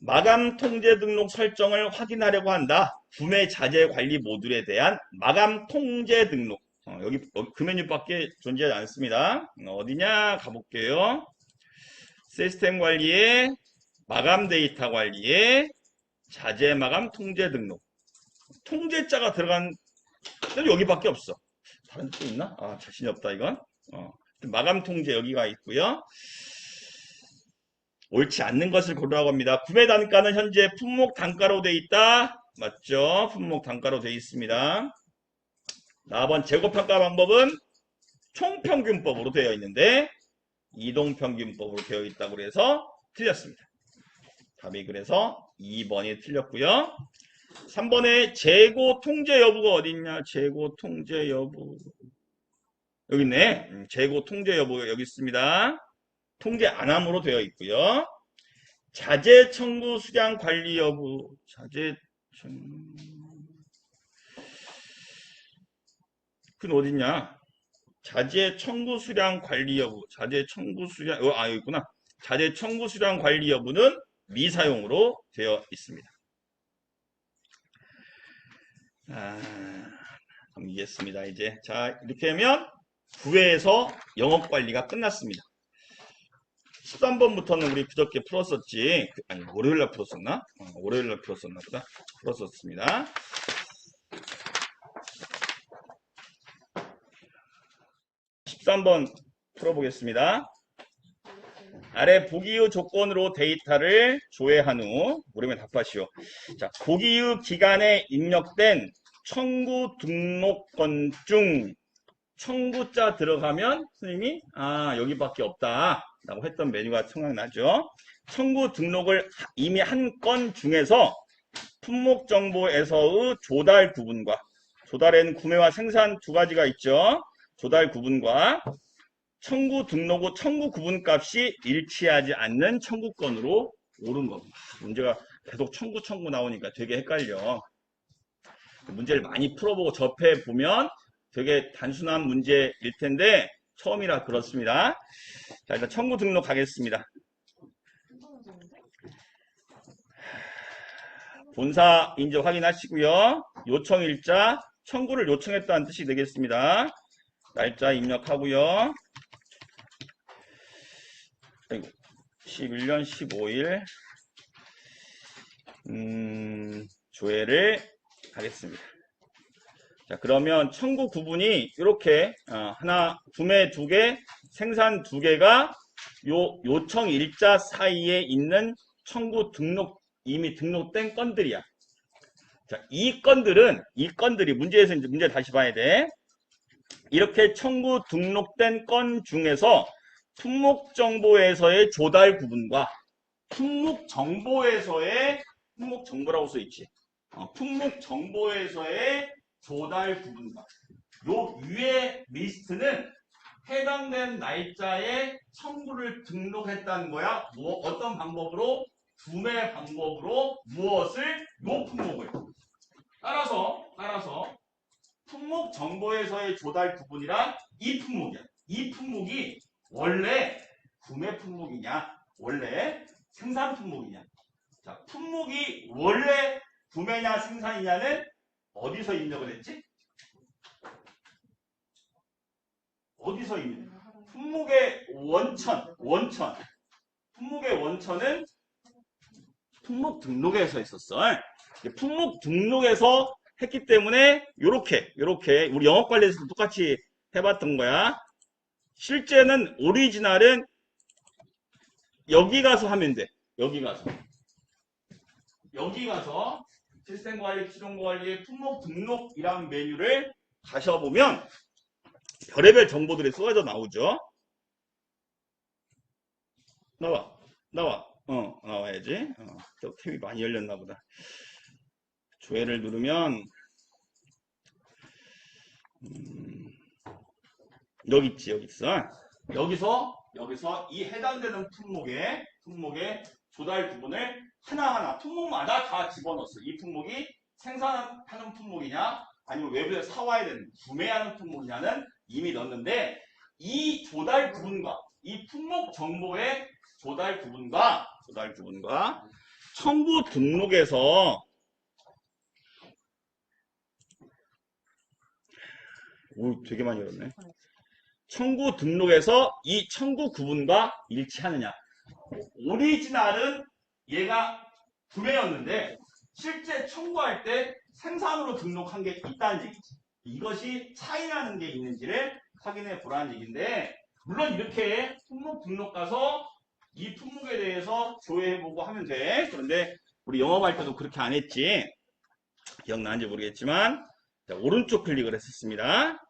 마감 통제 등록 설정을 확인하려고 한다. 구매 자재 관리 모듈에 대한 마감 통제 등록. 여기 그 메뉴밖에 존재하지 않습니다. 어디냐? 가볼게요. 시스템 관리에 마감 데이터 관리에 자재 마감 통제 등록. 통제자가 들어간 데는 여기밖에 없어. 다른 데도 있나? 아, 자신이 없다 이건. 마감 통제 여기가 있고요. 옳지 않는 것을 고르라고 합니다. 구매 단가는 현재 품목 단가로 되어 있다. 맞죠? 품목 단가로 되어 있습니다. 4번 재고평가 방법은 총평균법으로 되어 있는데 이동평균법으로 되어 있다고 해서 틀렸습니다. 답이 그래서 2번이 틀렸고요. 3번에 재고 통제 여부가 어디 있냐? 재고 통제 여부. 여기 있네. 재고 통제 여부가 여기 있습니다. 통제 안함으로 되어 있고요. 자재 청구 수량 관리 여부. 자재 그건 어딨냐? 자재 청구 수량 관리 여부. 자재 청구 수량 여기 있구나. 자재 청구 수량 관리 여부는 미사용으로 되어 있습니다. 넘기겠습니다. 이제 자 이렇게 하면 9회에서 영업 관리가 끝났습니다. 13번부터는 우리 그저께 풀었었지. 아니 월요일날 풀었었나? 월요일날 풀었었나 보다. 풀었었습니다. 13번 풀어보겠습니다. 아래 보기의 조건으로 데이터를 조회한 후 물으면 답하시오. 자, 보기의 기간에 입력된 청구 등록건 중 청구자 들어가면 선생님이 여기밖에 없다 라고 했던 메뉴가 생각나죠. 청구 등록을 이미 한 건 중에서 품목정보에서의 조달 구분과 조달에는 구매와 생산 두 가지가 있죠. 조달 구분과 청구 등록 후 청구 구분 값이 일치하지 않는 청구건으로 옳은 겁니다. 문제가 계속 청구 나오니까 되게 헷갈려. 문제를 많이 풀어보고 접해보면 되게 단순한 문제일 텐데 처음이라 그렇습니다. 자, 일단 청구 등록 가겠습니다. 본사 인증 확인하시고요. 요청일자, 청구를 요청했다는 뜻이 되겠습니다. 날짜 입력하고요. 11년 15일 조회를 하겠습니다. 자, 그러면 청구 구분이 이렇게 구매 2개, 생산 2개가 요 요청 일자 사이에 있는 청구 등록 이미 등록된 건들이야. 자, 이 건들이 문제에서 이제 문제 다시 봐야 돼. 이렇게 청구 등록된 건 중에서 품목정보에서의 조달 구분과 품목정보라고 써 있지. 품목정보에서의 조달 구분과 요 위의 리스트는 해당된 날짜에 청구를 등록했다는 거야. 어떤 방법으로? 구매 방법으로 무엇을? 요 품목을. 따라서 품목 정보에서의 조달 구분이란 이 품목이야. 이 품목이 원래 구매 품목이냐, 원래 생산 품목이냐. 자, 품목이 원래 구매냐 생산이냐는 어디서 입력을 했지? 어디서 입력? 품목의 원천. 품목의 원천은 품목 등록에서 했었어. 품목 등록에서 했기 때문에 요렇게 우리 영업관리에서도 똑같이 해봤던 거야. 실제는 오리지널은 여기 가서 하면 돼. 여기 가서 시스템 관리, 기존 관리의 품목 등록이라는 메뉴를 가셔보면 별의별 정보들이 쏟아져 나오죠. 나와. 나와야지. 또 탭이 많이 열렸나 보다. 조회를 누르면 여기 있지, 여기 있어. 여기서 이 해당되는 품목의 조달 구분을 하나하나 품목마다 다 집어넣었어. 이 품목이 생산하는 품목이냐, 아니면 외부에서 사와야 되는 구매하는 품목이냐는 이미 넣었는데, 이 조달 구분과 이 품목 정보의 조달 구분과 청구 등록에서 오, 되게 많이 열었네. 청구 등록에서 이 청구 구분과 일치하느냐. 오리지널은 얘가 구매였는데 실제 청구할 때 생산으로 등록한 게 있다는 얘기지. 이것이 차이나는 게 있는지를 확인해 보라는 얘기인데, 물론 이렇게 품목 등록 가서 이 품목에 대해서 조회해보고 하면 돼. 그런데 우리 영업할 때도 그렇게 안 했지. 기억나는지 모르겠지만, 자, 오른쪽 클릭을 했었습니다.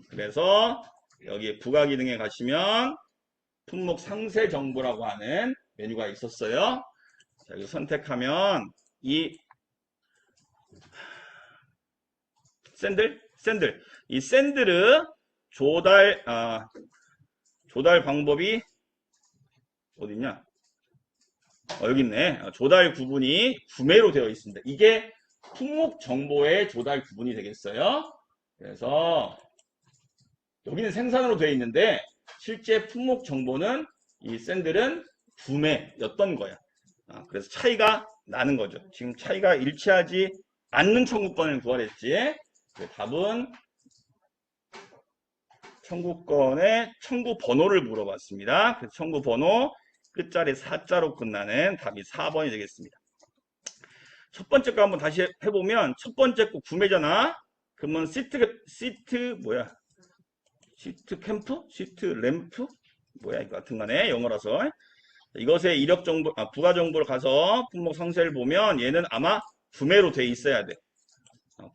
그래서 여기 부가 기능에 가시면 품목 상세 정보라고 하는 메뉴가 있었어요. 자, 여기 선택하면 이 이 샌들 조달 방법이 어딨냐? 여기 있네. 조달 구분이 구매로 되어 있습니다. 이게 품목 정보의 조달 구분이 되겠어요. 그래서 여기는 생산으로 되어 있는데 실제 품목 정보는 이 샌들은 구매였던 거야. 그래서 차이가 나는 거죠. 지금 차이가 일치하지 않는 청구권을 구하랬지. 답은 청구권의 청구 번호를 물어봤습니다. 그래서 청구 번호 끝자리 4자로 끝나는 답이 4번이 되겠습니다. 첫 번째 거 한번 다시 해보면, 첫 번째 거 구매잖아. 그러면 시트 캠프? 시트 램프? 뭐야, 이거 같은 간에 영어라서. 이것의 이력 정보, 부가 정보를 가서 품목 상세를 보면 얘는 아마 구매로 돼 있어야 돼.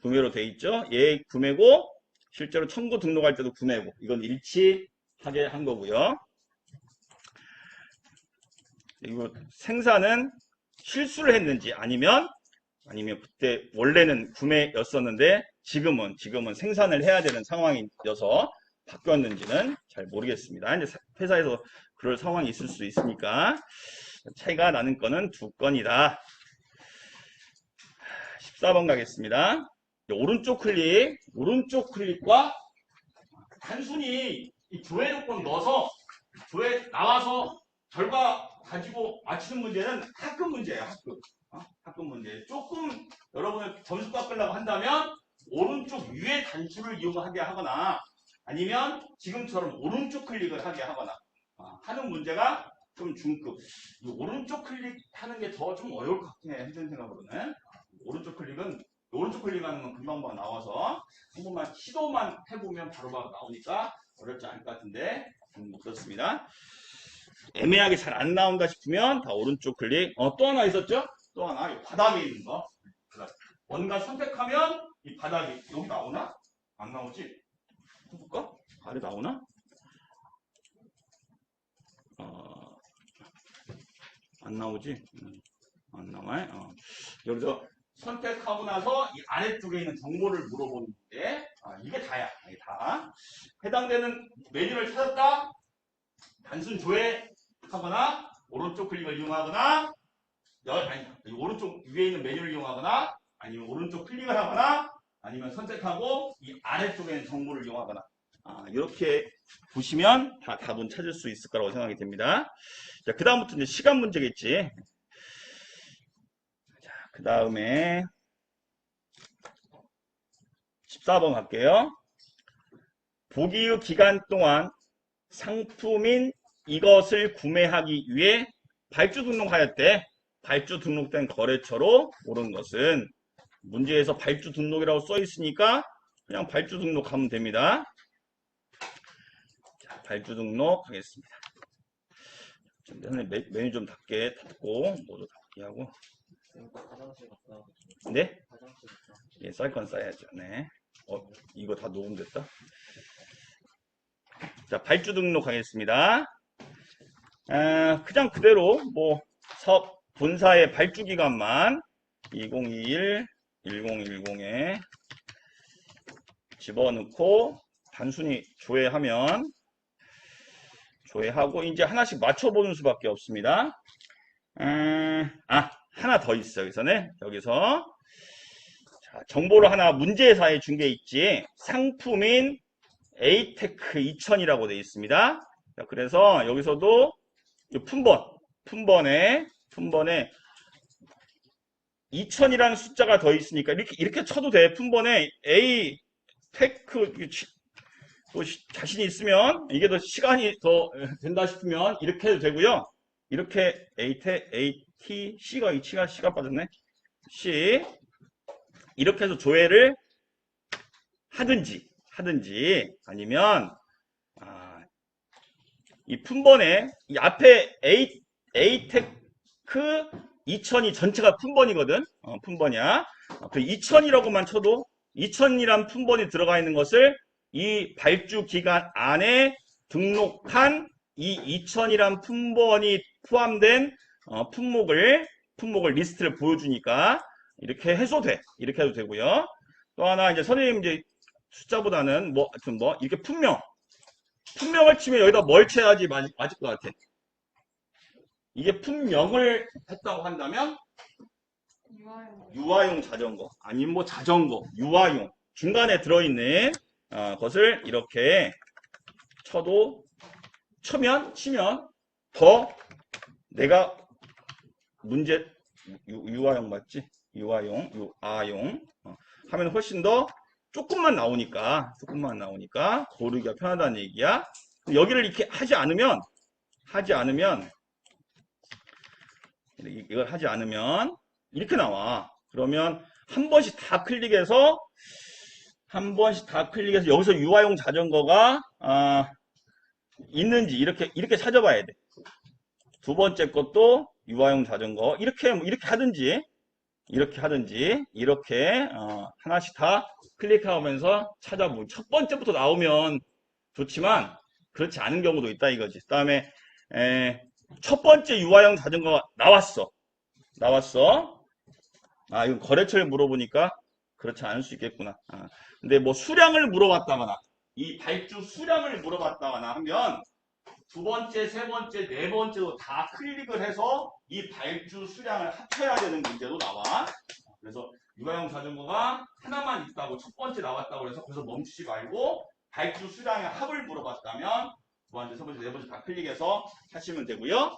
구매로 돼 있죠. 얘 구매고 실제로 청구 등록할 때도 구매고, 이건 일치하게 한 거고요. 그리고 생산은 실수를 했는지 아니면 그때 원래는 구매였었는데 지금은 생산을 해야 되는 상황이어서 바뀌었는지는 잘 모르겠습니다. 이제 회사에서 그럴 상황이 있을 수 있으니까 차이가 나는 건은 두 건이다. 14번 가겠습니다. 오른쪽 클릭과 단순히 이 조회 조건 넣어서 조회 나와서 결과 가지고 맞추는 문제는 학급 문제예요. 학급 문제. 조금 여러분을 점수 깎으려고 한다면 오른쪽 위에 단추를 이용하게 하거나, 아니면 지금처럼 오른쪽 클릭을 하게 하거나 하는 문제가 좀 중급. 이 오른쪽 클릭하는 게 더 좀 어려울 것 같긴 해. 현생 생각으로는. 오른쪽 클릭하는 건 금방 나와서 한 번만 시도만 해보면 바로바로 나오니까 어렵지 않을 것 같은데, 뭐 그렇습니다. 애매하게 잘 안 나온다 싶으면 다 오른쪽 클릭. 또 하나 있었죠? 또 하나, 이 바닥에 있는 거. 뭔가 선택하면 이 바닥이 여기 나오나? 안 나오지? 해볼까? 아래 나오나? 안 나오지? 안 나와요? 여기서 선택하고 나서 이 아래쪽에 있는 정보를 물어보는데, 이게 다야. 이게 다. 해당되는 메뉴를 찾았다? 단순 조회하거나, 오른쪽 클릭을 이용하거나, 오른쪽 위에 있는 메뉴를 이용하거나, 아니면 오른쪽 클릭을 하거나, 아니면 선택하고 이 아래쪽에 있는 정보를 이용하거나, 이렇게 보시면 다 답은 찾을 수 있을 거라고 생각이 됩니다. 자, 그 다음부터 이제 시간 문제겠지. 자, 그 다음에 14번 갈게요. 보기의 기간 동안 상품인 이것을 구매하기 위해 발주 등록하였대. 발주 등록된 거래처로 옳은 것은, 문제에서 발주 등록이라고 써 있으니까 그냥 발주 등록하면 됩니다. 자, 발주 등록하겠습니다. 메뉴 좀 닫고 모두 닫게 하고. 화장실 갔다 와가지고. 네? 화장실 갔다. 예, 쌀 건 싸야죠. 네. 이거 다 녹음됐다. 자, 발주 등록하겠습니다. 그냥 그대로 뭐 사업 본사의 발주 기간만 2021 1010에 집어넣고 단순히 조회하면 조회하고 이제 하나씩 맞춰보는 수밖에 없습니다. 하나 더 있어요. 여기서 자, 정보를 하나 문제사에 준 게 있지. 상품인 에이테크 2000이라고 되어 있습니다. 자, 그래서 여기서도 이 품번에 2000이라는 숫자가 더 있으니까 이렇게 쳐도 돼. 품번에 에이테크 또 자신이 있으면 이게 더 시간이 더 된다 싶으면 이렇게 해도 되고요. 이렇게 C가 빠졌네. C 이렇게 해서 조회를 하든지 아니면 이 품번에 이 앞에 에이테크 2000이 전체가 품번이거든. 품번이야. 그 2000이라고만 쳐도 2000이란 품번이 들어가 있는 것을 이 발주 기간 안에 등록한 이 2000이란 품번이 포함된 품목을 리스트를 보여주니까 이렇게 해도 돼. 이렇게 해도 되고요. 또 하나 이제 선생님 이제 숫자보다는 이렇게 품명을 치면 여기다 뭘 쳐야지 맞을 것 같아. 이게 품명을 했다고 한다면 유아용 자전거 아니면 뭐 자전거 유아용 중간에 들어있는 것을 이렇게 치면 더 내가 문제 유아용 맞지? 유아용 하면 훨씬 더 조금만 나오니까 고르기가 편하다는 얘기야. 여기를 이렇게 하지 않으면 이걸 하지 않으면 이렇게 나와. 그러면 한 번씩 다 클릭해서 여기서 유아용 자전거가 있는지 이렇게 찾아봐야 돼. 두 번째 것도 유아용 자전거 이렇게 하든지 이렇게 하나씩 다 클릭하면서 찾아보고 첫 번째부터 나오면 좋지만 그렇지 않은 경우도 있다 이거지. 그 다음에 첫 번째 유아용 자전거가 나왔어. 이거 거래처에 물어보니까 그렇지 않을 수 있겠구나. 근데 뭐 수량을 물어봤다거나 이 발주 수량을 물어봤다거나 하면 두 번째, 세 번째, 네 번째도 다 클릭을 해서 이 발주 수량을 합쳐야 되는 문제도 나와. 그래서 유아용 자전거가 하나만 있다고 첫 번째 나왔다고 해서 거기서 멈추지 말고 발주 수량의 합을 물어봤다면 두 번째, 세 번째, 네 번째 다 클릭해서 하시면 되고요.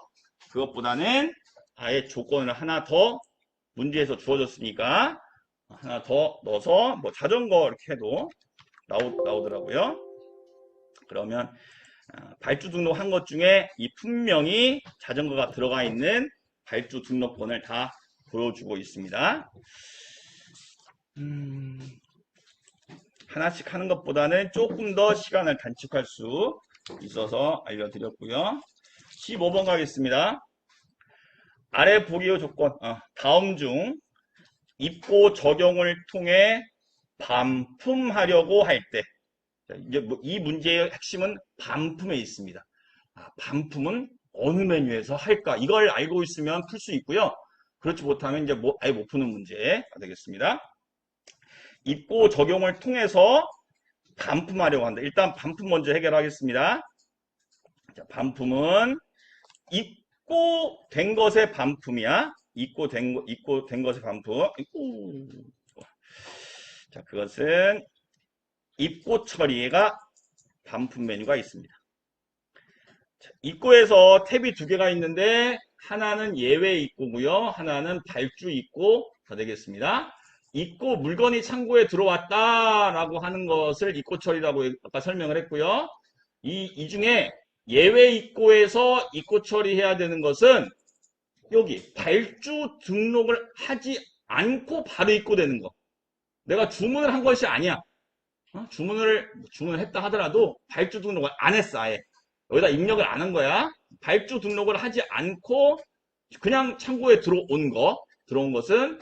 그것보다는 아예 조건을 하나 더 문제에서 주어졌으니까 하나 더 넣어서 뭐 자전거 이렇게 해도 나오더라고요. 그러면 발주 등록한 것 중에 이 품명이 자전거가 들어가 있는 발주 등록본을 다 보여주고 있습니다. 하나씩 하는 것보다는 조금 더 시간을 단축할 수 있어서 알려드렸고요. 15번 가겠습니다. 아래 보기의 조건, 다음 중 입고 적용을 통해 반품하려고 할 때, 이제 이 문제의 핵심은 반품에 있습니다. 반품은 어느 메뉴에서 할까? 이걸 알고 있으면 풀 수 있고요. 그렇지 못하면 이제 아예 못 푸는 문제가 되겠습니다. 입고 적용을 통해서 반품하려고 한다. 일단 반품 먼저 해결하겠습니다. 자, 반품은 입고 된 것의 반품이야. 입고 된 것의 반품. 자, 그것은 입고 처리가 반품 메뉴가 있습니다. 자, 입고에서 탭이 두 개가 있는데 하나는 예외 입고고요. 하나는 발주 입고가 되겠습니다. 입고 물건이 창고에 들어왔다라고 하는 것을 입고 처리라고 아까 설명을 했고요. 이 중에 예외 입고에서 입고 처리해야 되는 것은 여기 발주 등록을 하지 않고 바로 입고되는 거. 내가 주문을 한 것이 아니야. 주문을 했다 하더라도 발주 등록을 안 했어. 아예 여기다 입력을 안 한 거야. 발주 등록을 하지 않고 그냥 창고에 들어온 것은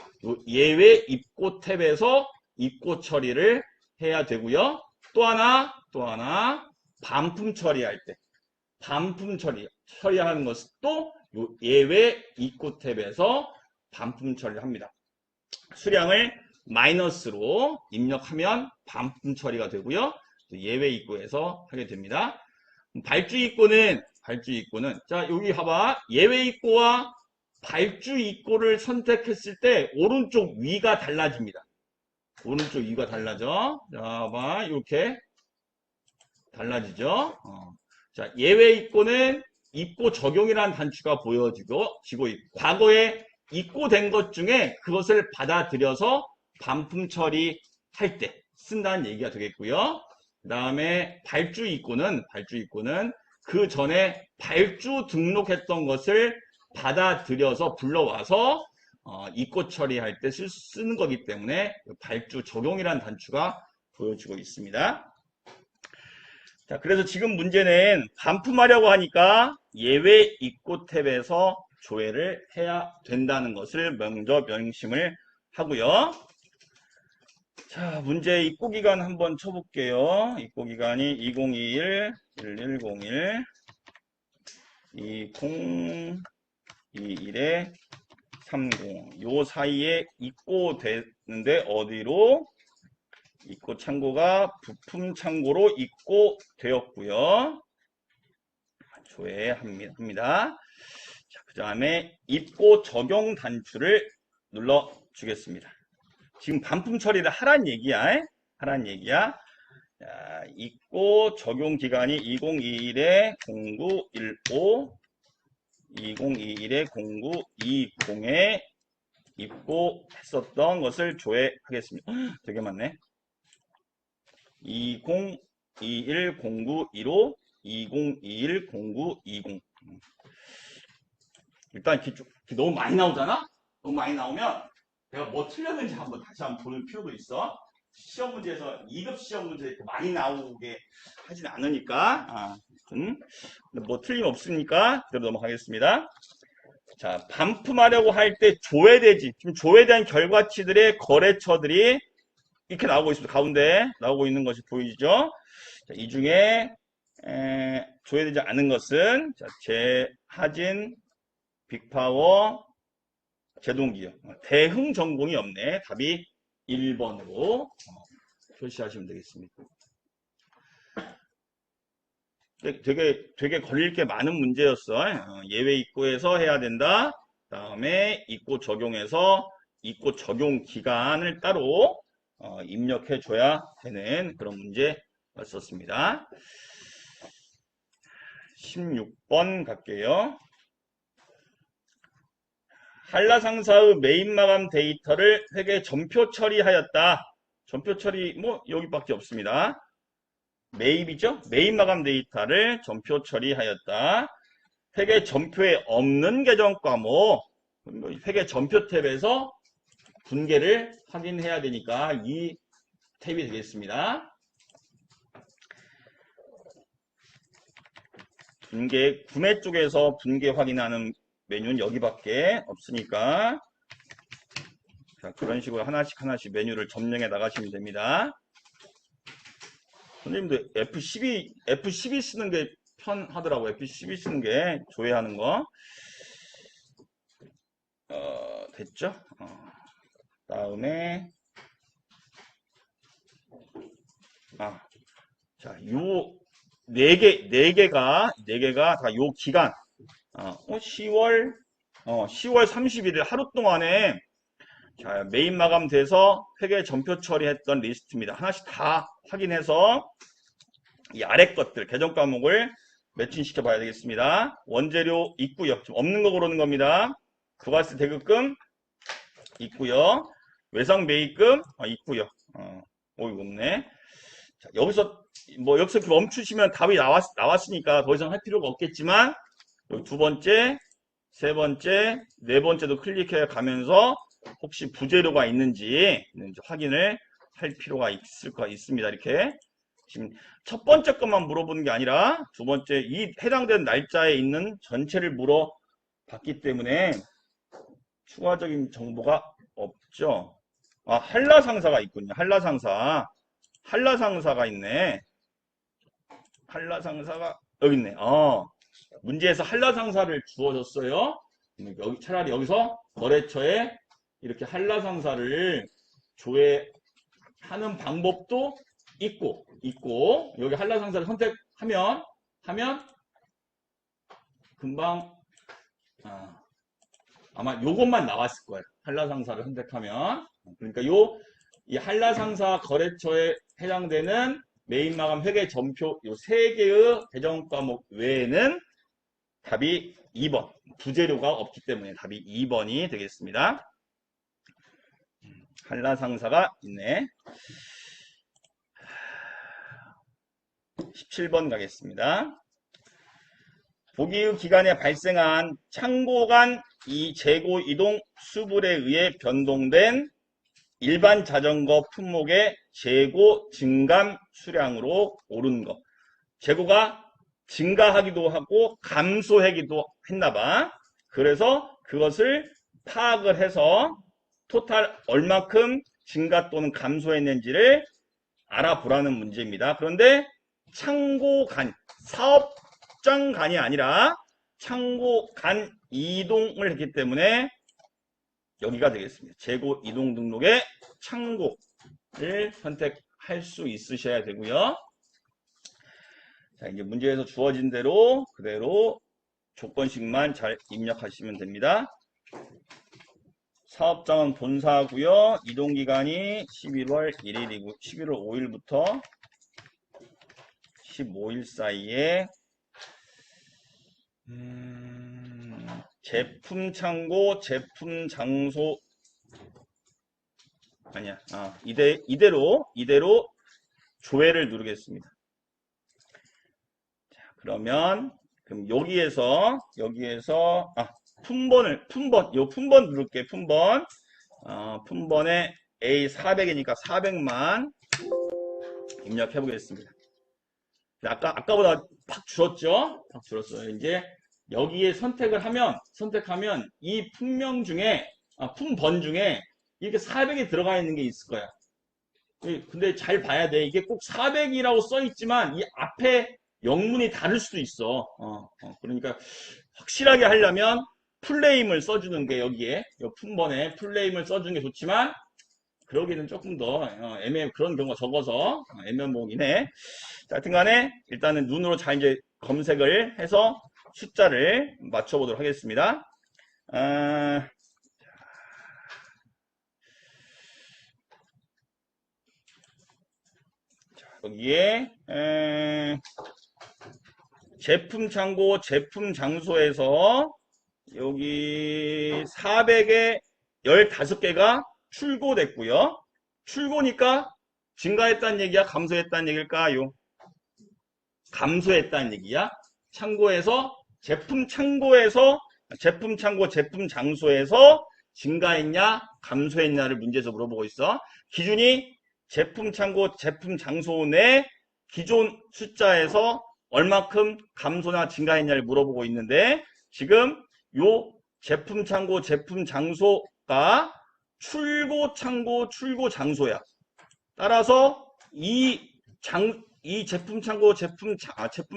예외 입고 탭에서 입고 처리를 해야 되고요. 또 하나 반품 처리할 때 반품 처리하는 것도 요 예외 입고 탭에서 반품 처리를 합니다. 수량을 마이너스로 입력하면 반품 처리가 되고요. 또 예외 입고에서 하게 됩니다. 발주 입고는 자 여기 봐봐. 예외 입고와 발주 입고를 선택했을 때 오른쪽 위가 달라집니다. 오른쪽 위가 달라져. 자, 봐 이렇게 달라지죠. 자 예외 입고는 입고 적용이라는 단추가 보여지고 과거에 입고된 것 중에 그것을 받아들여서 반품 처리할 때 쓴다는 얘기가 되겠고요. 그 다음에 발주 입고는 그 전에 발주 등록했던 것을 받아들여서 불러와서 입고 처리할 때 쓰는 거기 때문에 발주 적용이라는 단추가 보여지고 있습니다. 자, 그래서 지금 문제는 반품하려고 하니까 예외 입고 탭에서 조회를 해야 된다는 것을 먼저 명심을 하고요. 자, 문제 입고 기간 한번 쳐볼게요. 입고 기간이 2021, 1101, 2021에 30. 요 사이에 입고되는데 어디로? 입고 창고가 부품 창고로 입고되었고요. 조회합니다. 자, 그 다음에 입고 적용 단추를 눌러 주겠습니다. 지금 반품 처리를 하란 얘기야. 자, 입고 적용 기간이 2021에 0915, 2021에 0920에 입고했었던 것을 조회하겠습니다. 되게 많네. 2021 0915, 2021 0920. 일단 너무 많이 나오잖아? 너무 많이 나오면 내가 뭐 틀렸는지 다시 한번 보는 필요도 있어. 시험 문제에서 2급 시험 문제 이렇게 많이 나오게 하진 않으니까. 뭐 틀림 없으니까 그대로 넘어가겠습니다. 자, 반품하려고 할 때 조회대지. 지금 조회된 결과치들의 거래처들이 이렇게 나오고 있습니다. 가운데 나오고 있는 것이 보이죠? 자, 이 중에 조회되지 않은 것은 자, 제하진, 빅파워, 제동기업. 대흥전공이 없네. 답이 1번으로 표시하시면 되겠습니다. 되게 걸릴 게 많은 문제였어. 예외 입고에서 해야 된다. 다음에 입고 적용해서 입고 적용 기간을 따로 입력해 줘야 되는 그런 문제였었습니다. 16번 갈게요. 한라상사의 메인 마감 데이터를 회계 전표 처리하였다. 전표 처리 뭐 여기밖에 없습니다. 매입이죠. 메인 마감 데이터를 전표 처리하였다. 회계 전표에 없는 계정 과목 회계 전표 탭에서 분계를 확인해야 되니까 이 탭이 되겠습니다. 분계 구매 쪽에서 분계 확인하는 메뉴는 여기밖에 없으니까 자, 그런 식으로 하나씩 메뉴를 점령해 나가시면 됩니다. 선생님도 F12 쓰는 게 편하더라고요. F12 쓰는 게 조회하는 거. 됐죠? 다음에 자, 요 네 개가 다 요 기간 10월 31일 하루 동안에 자, 메인 마감돼서 회계 전표 처리했던 리스트입니다. 하나씩 다 확인해서 이 아래 것들 계정 과목을 매칭시켜 봐야 되겠습니다. 원재료 있고요. 지금 없는 거 고르는 겁니다. 부가세 대급금 있고요. 외상 매입금 있고요. 이거 없네. 자, 여기서 이렇게 멈추시면 답이 나왔으니까 더 이상 할 필요가 없겠지만 여기 두 번째, 세 번째, 네 번째도 클릭해 가면서 혹시 부재료가 있는지 확인을 할 필요가 있습니다. 이렇게 지금 첫 번째 것만 물어보는 게 아니라 두 번째 이 해당되는 날짜에 있는 전체를 물어봤기 때문에 추가적인 정보가 없죠. 한라상사가 있군요. 한라상사가 있네. 한라상사가 여기 있네. 문제에서 한라상사를 주어졌어요. 여기 차라리 여기서 거래처에 이렇게 한라상사를 조회하는 방법도 있고 여기 한라상사를 선택하면 금방 아마 요것만 나왔을 거예요. 한라상사를 선택하면. 그러니까 이 한라상사 거래처에 해당되는 메인 마감 회계 점표 요 3개의 배정 과목 외에는 답이 2번. 부재료가 없기 때문에 답이 2번이 되겠습니다. 한라상사가 있네. 17번 가겠습니다. 보기의 기간에 발생한 창고 간 이 재고 이동 수불에 의해 변동된 일반 자전거 품목의 재고 증감 수량으로 오른 것. 재고가 증가하기도 하고 감소하기도 했나봐. 그래서 그것을 파악을 해서 토탈 얼마큼 증가 또는 감소했는지를 알아보라는 문제입니다. 그런데 창고 간, 사업장 간이 아니라 창고 간 이동을 했기 때문에 여기가 되겠습니다. 재고 이동 등록에 창고를 선택할 수 있으셔야 되고요. 자, 이제 문제에서 주어진 대로 그대로 조건식만 잘 입력하시면 됩니다. 사업장은 본사고요. 이동기간이 11월 1일이고 11월 5일부터 15일 사이에 제품 창고, 제품 장소 아니야. 이대로 조회를 누르겠습니다. 자, 그럼 여기에서 품번 누를게. 품번에 A 400이니까 400만 입력해 보겠습니다. 아까보다 팍 줄었죠? 팍 줄었어요. 이제 여기에 선택하면 이 품명 중에 품번 중에 이렇게 400이 들어가 있는 게 있을 거야. 근데 잘 봐야 돼. 이게 꼭 400이라고 써 있지만 이 앞에 영문이 다를 수도 있어. 그러니까 확실하게 하려면 풀네임을 써주는 게 여기에 품번에 풀네임을 써주는 게 좋지만 그러기는 조금 더 그런 경우가 적어서 애매모호이네. 하여튼간에 일단은 눈으로 잘 이제 검색을 해서 숫자를 맞춰보도록 하겠습니다. 여기에 제품 창고, 제품 장소에서 여기 400에 15개가 출고됐고요. 출고니까 증가했다는 얘기야? 감소했다는 얘기일까요? 감소했다는 얘기야. 창고에서 제품 창고, 제품 장소에서 증가했냐, 감소했냐를 문제에서 물어보고 있어. 기준이 제품 창고, 제품 장소 내 기존 숫자에서 얼마큼 감소나 증가했냐를 물어보고 있는데 지금 요 제품 창고, 제품 장소가 출고 창고, 출고 장소야. 따라서 이 제품 창고, 제품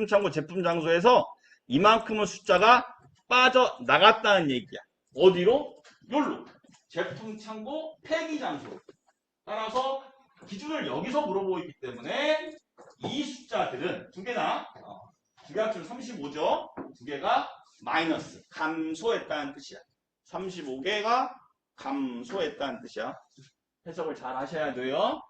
창고, 제품 장소에서 이만큼의 숫자가 빠져나갔다는 얘기야. 어디로? 여기로. 제품 창고, 폐기 장소. 따라서 기준을 여기서 물어보고 있기 때문에 이 숫자들은 두 개가 35죠. 두 개가 마이너스, 감소했다는 뜻이야. 35개가 감소했다는 뜻이야. 해석을 잘 하셔야 돼요.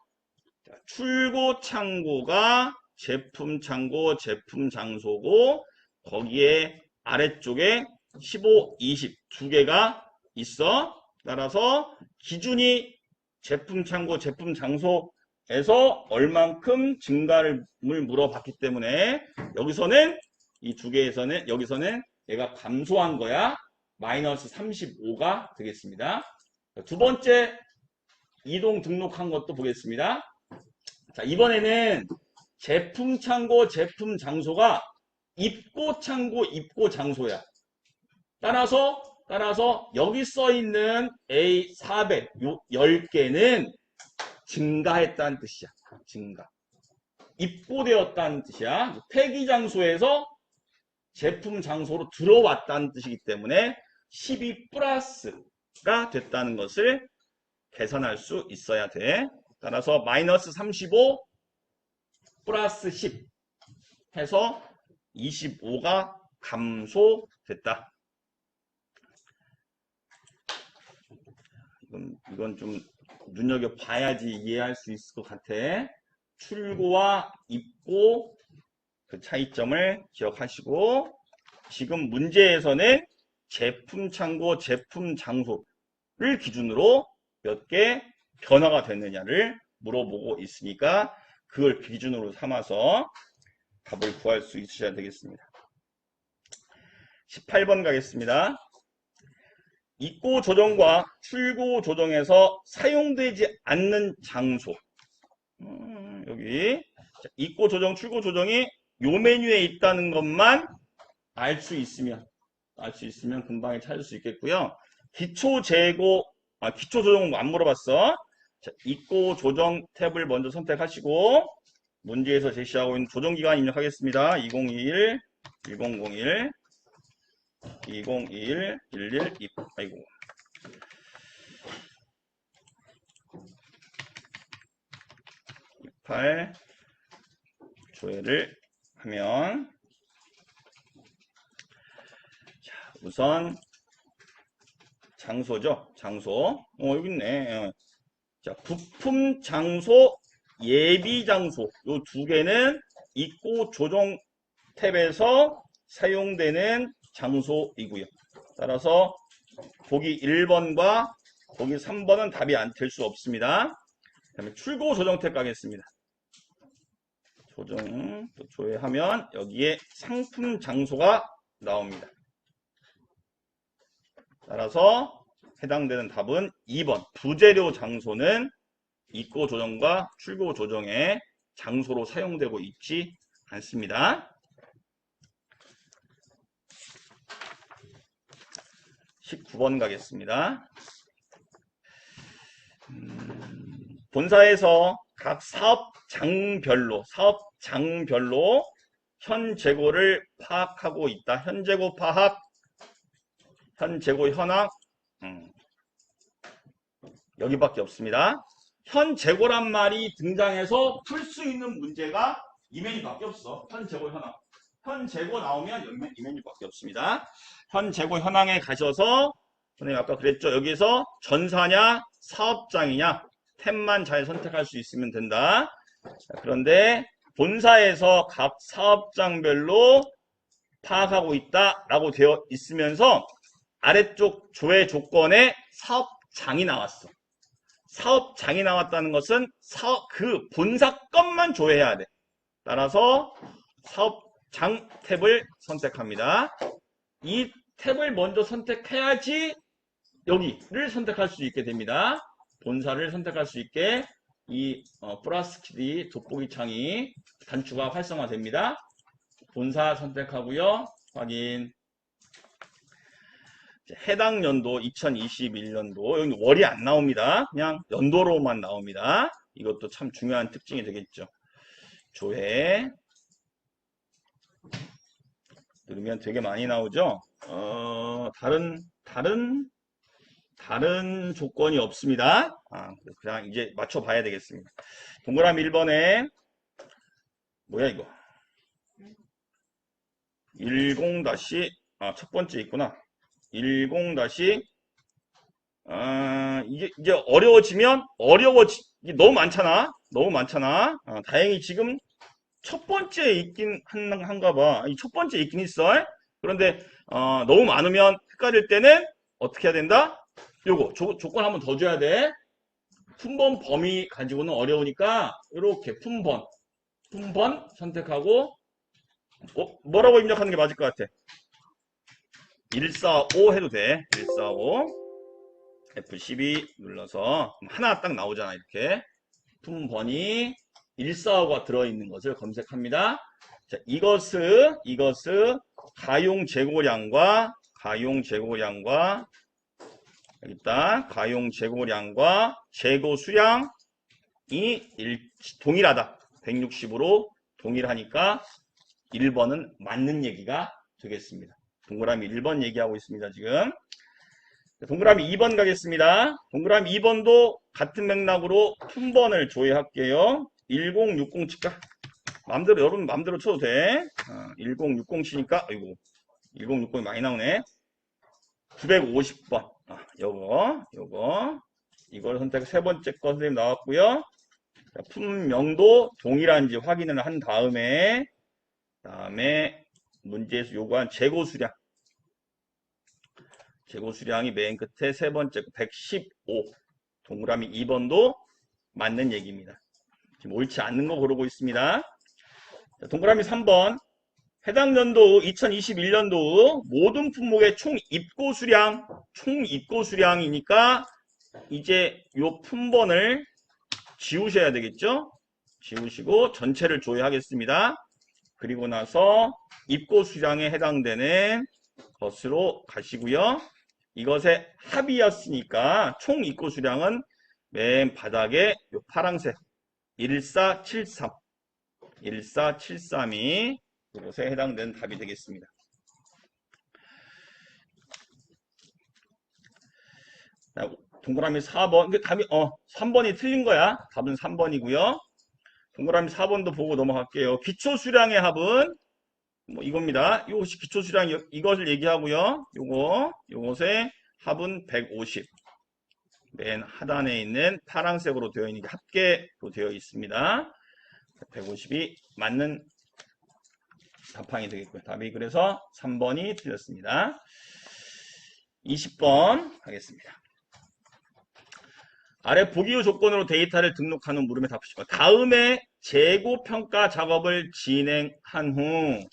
자, 출고 창고가 제품 창고, 제품 장소고 거기에 아래쪽에 15, 20 두 개가 있어. 따라서 기준이 제품 창고, 제품 장소에서 얼만큼 증가를 물어봤기 때문에 여기서는 이 두 개에서는 여기서는 얘가 감소한 거야. 마이너스 35가 되겠습니다. 두 번째 이동 등록한 것도 보겠습니다. 자, 이번에는 제품 창고, 제품 장소가 입고 창고, 입고 장소야. 따라서 여기 써 있는 A400 요 10개는 증가했다는 뜻이야. 증가. 입고되었다는 뜻이야. 폐기 장소에서 제품 장소로 들어왔다는 뜻이기 때문에 12 플러스가 됐다는 것을 계산할 수 있어야 돼. 따라서 마이너스 35 플러스 10 해서 25가 감소됐다. 이건 좀 눈여겨봐야지 이해할 수 있을 것 같아. 출고와 입고 그 차이점을 기억하시고, 지금 문제에서는 제품 창고, 제품 장소를 기준으로 몇 개 변화가 됐느냐를 물어보고 있으니까 그걸 기준으로 삼아서 답을 구할 수 있으셔야 되겠습니다. 18번 가겠습니다. 입고 조정과 출고 조정에서 사용되지 않는 장소. 여기 입고 조정, 출고 조정이 요 메뉴에 있다는 것만 알 수 있으면 금방 찾을 수 있겠고요. 기초 조정은 안 물어봤어. 자, 입고 조정 탭을 먼저 선택하시고 문제에서 제시하고 있는 조정 기간 입력하겠습니다. 2021, 1001, 2021, 11, 아이고. 조회를 하면, 자, 우선 장소죠. 장소. 여기 있네. 자, 부품 장소, 예비 장소. 요 두 개는 입고 조정 탭에서 사용되는 장소이고요. 따라서 보기 1번과 보기 3번은 답이 될 수 없습니다. 그다음에 출고 조정 탭 가겠습니다. 조정 또 조회하면 여기에 상품 장소가 나옵니다. 따라서 해당되는 답은 2번. 부재료 장소는 입고 조정과 출고 조정의 장소로 사용되고 있지 않습니다. 19번 가겠습니다. 본사에서 각 사업장별로 현 재고를 파악하고 있다. 현 재고 파악, 현 재고 현황, 여기밖에 없습니다. 현 재고란 말이 등장해서 풀 수 있는 문제가 이 메뉴밖에 없어. 현 재고 현황. 현 재고 나오면 여기 이 메뉴밖에 없습니다. 현 재고 현황에 가셔서, 선생님 아까 그랬죠. 여기서 전사냐 사업장이냐 탭만 잘 선택할 수 있으면 된다. 자, 그런데 본사에서 각 사업장별로 파악하고 있다라고 되어 있으면서 아래쪽 조회 조건에 사업장이 나왔어. 사업장이 나왔다는 것은 그 본사 것만 조회해야 돼. 따라서 사업장 탭을 선택합니다. 이 탭을 먼저 선택해야지 여기를 선택할 수 있게 됩니다. 본사를 선택할 수 있게 이 플러스 키 돋보기 창이 단추가 활성화됩니다. 본사 선택하고요. 확인. 해당 연도 2021년도 여기 월이 안 나옵니다. 그냥 연도로만 나옵니다. 이것도 참 중요한 특징이 되겠죠. 조회 누르면 되게 많이 나오죠. 다른 조건이 없습니다. 그냥 이제 맞춰봐야 되겠습니다. 동그라미 1번에 뭐야 이거 10- 첫 번째 있구나. 10- 이게 어려워지면 이게 너무 많잖아. 다행히 지금 첫 번째 있긴 한가 봐. 이 첫 번째 있긴 있어. 그런데 너무 많으면 헷갈릴 때는 어떻게 해야 된다? 요거 조건 한번 더 줘야 돼. 품번 범위 가지고는 어려우니까 이렇게 품번 선택하고 뭐라고 입력하는 게 맞을 것 같아? 145 해도 돼. 145 F12 눌러서 하나 딱 나오잖아. 이렇게 품번이 145가 들어있는 것을 검색합니다. 자, 이것을 가용 재고량과 여기 있다. 가용 재고량과 재고 수량이 동일하다. 160으로 동일하니까 1번은 맞는 얘기가 되겠습니다. 동그라미 1번 얘기하고 있습니다, 지금. 동그라미 2번 가겠습니다. 동그라미 2번도 같은 맥락으로 품번을 조회할게요. 1060 칠까? 마음대로, 여러분 마음대로 쳐도 돼. 1060 치니까, 아이고, 1060이 많이 나오네. 950번. 이걸 선택 세 번째 거 선생님 나왔고요. 자, 품명도 동일한지 확인을 한 다음에 문제에서 요구한 재고 수량. 재고 수량이 맨 끝에 세 번째 115. 동그라미 2번도 맞는 얘기입니다. 지금 옳지 않는 거 고르고 있습니다. 자, 동그라미 3번. 해당 연도 2021년도 모든 품목의 총 입고 수량이니까 이제 요 품번을 지우셔야 되겠죠? 지우시고 전체를 조회하겠습니다. 그리고 나서 입고 수량에 해당되는 것으로 가시고요. 이것의 합이었으니까 총 입고 수량은 맨 바닥에 요 파란색 1473이 이것에 해당되는 답이 되겠습니다. 자, 동그라미 4번, 답이 3번이 틀린 거야. 답은 3번이고요. 동그라미 4번도 보고 넘어갈게요. 기초 수량의 합은 뭐 이겁니다. 이것이 기초 수량 이것을 얘기하고요. 요것의 합은 150. 맨 하단에 있는 파란색으로 되어 있는 게 합계로 되어 있습니다. 150이 맞는 답항이 되겠고요. 답이 그래서 3번이 틀렸습니다. 20번 하겠습니다. 아래 보기 후 조건으로 데이터를 등록한 후 물음에 답하시고 다음에 재고평가 작업을 진행한 후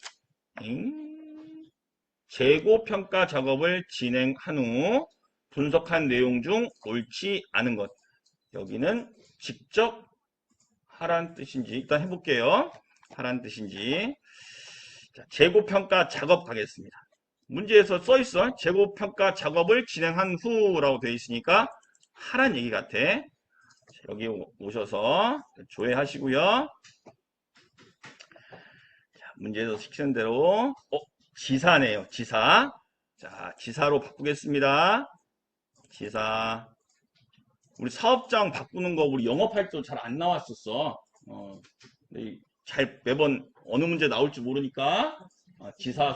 재고평가 작업을 진행한 후 분석한 내용 중 옳지 않은 것. 여기는 직접 하란 뜻인지 일단 해볼게요. 하란 뜻인지. 자, 재고평가 작업 가겠습니다. 문제에서 써있어. 재고평가 작업을 진행한 후라고 되어 있으니까 하란 얘기 같아. 자, 여기 오셔서 조회하시고요. 자, 문제에서 시키는 대로 지사네요. 지사. 자, 지사로 바꾸겠습니다. 지사. 우리 사업장 바꾸는 거 우리 영업할 때 잘 안 나왔었어. 잘 매번 어느 문제 나올지 모르니까 지사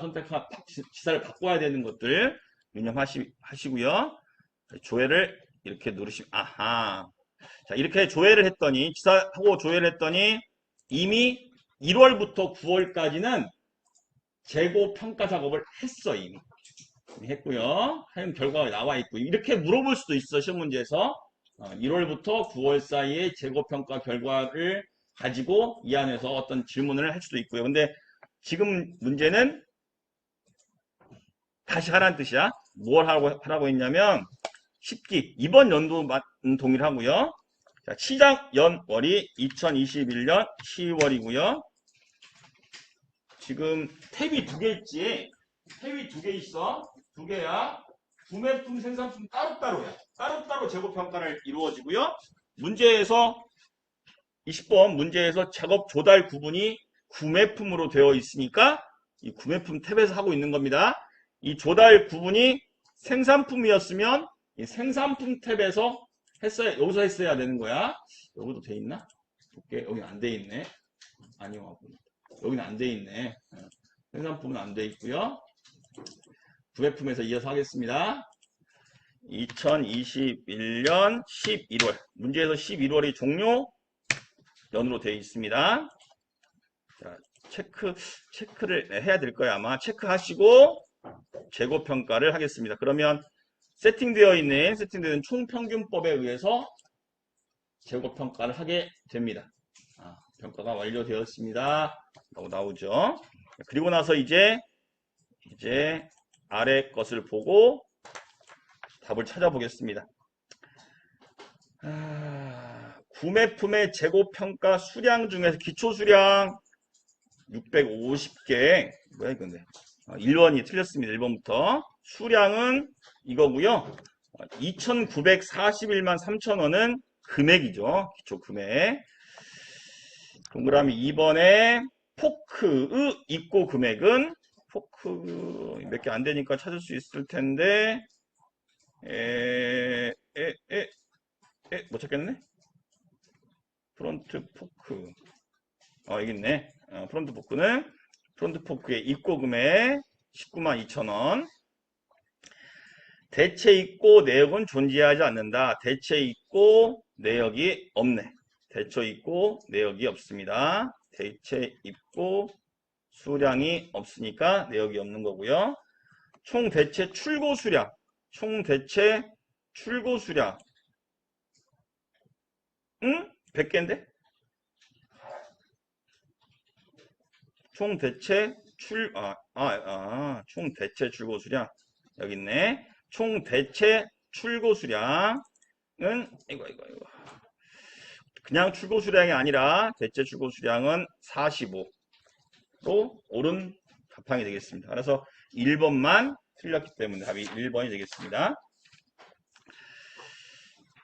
지사를 바꿔야 되는 것들 유념하시고요. 조회를 이렇게 누르시면 아하. 자, 이렇게 조회를 했더니 지사하고 조회를 했더니 이미 1월부터 9월까지는 재고 평가 작업을 했어. 이미 했고요. 한 결과가 나와 있고 이렇게 물어볼 수도 있어. 시험 문제에서 1월부터 9월 사이에 재고 평가 결과를 가지고 이 안에서 어떤 질문을 할 수도 있고요. 근데 지금 문제는 다시 하라는 뜻이야. 뭘 하라고 했냐면 10기 이번 연도만 동일하고요. 자, 시작 연월이 2021년 10월이고요. 지금 탭이 2개 있지. 탭이 2개 있어. 2개야. 구매품, 생산품 따로따로야. 따로따로 재고평가를 이루어지고요. 문제에서 20번 문제에서 작업 조달 구분이 구매품으로 되어 있으니까 이 구매품 탭에서 하고 있는 겁니다. 이 조달 구분이 생산품이었으면 이 생산품 탭에서 여기서 했어야 되는 거야. 여기도 돼 있나? 볼게. 여기는 안 돼 있네. 아니요. 여기는 안 돼 있네. 생산품은 안 돼 있고요. 구매품에서 이어서 하겠습니다. 2021년 11월. 문제에서 11월이 종료 연으로 되어 있습니다. 자, 체크를 해야 될 거야, 아마. 체크하시고 재고평가를 하겠습니다. 그러면 세팅되어 있는 총평균법에 의해서 재고평가를 하게 됩니다. 평가가 완료되었습니다. 라고 나오죠. 그리고 나서 이제 아래 것을 보고 답을 찾아보겠습니다. 구매품의 재고평가 수량 중에서 기초수량 650개 뭐야 이건데 1번이 틀렸습니다. 1번부터 수량은 이거고요. 2,941만 3천 원은 금액이죠. 기초금액. 동그라미 2번에 포크의 입고 금액은 포크 몇 개 안 되니까 찾을 수 있을 텐데 못 찾겠네. 프론트 포크 여기 있네. 프론트 포크는 프론트 포크의 입고 금액 192,000원. 대체 입고 내역은 존재하지 않는다. 대체 입고 내역이 없네. 대체 입고 내역이 없습니다. 대체 입고 수량이 없으니까 내역이 없는 거고요. 총 대체 출고 수량. 총 대체 출고 수량. 100개인데? 총 대체 총 대체 출고 수량. 여기 있네. 총 대체 출고 수량은 이거. 그냥 출고 수량이 아니라 대체 출고 수량은 45로 옳은 답항이 되겠습니다. 그래서 1번만 틀렸기 때문에 답이 1번이 되겠습니다.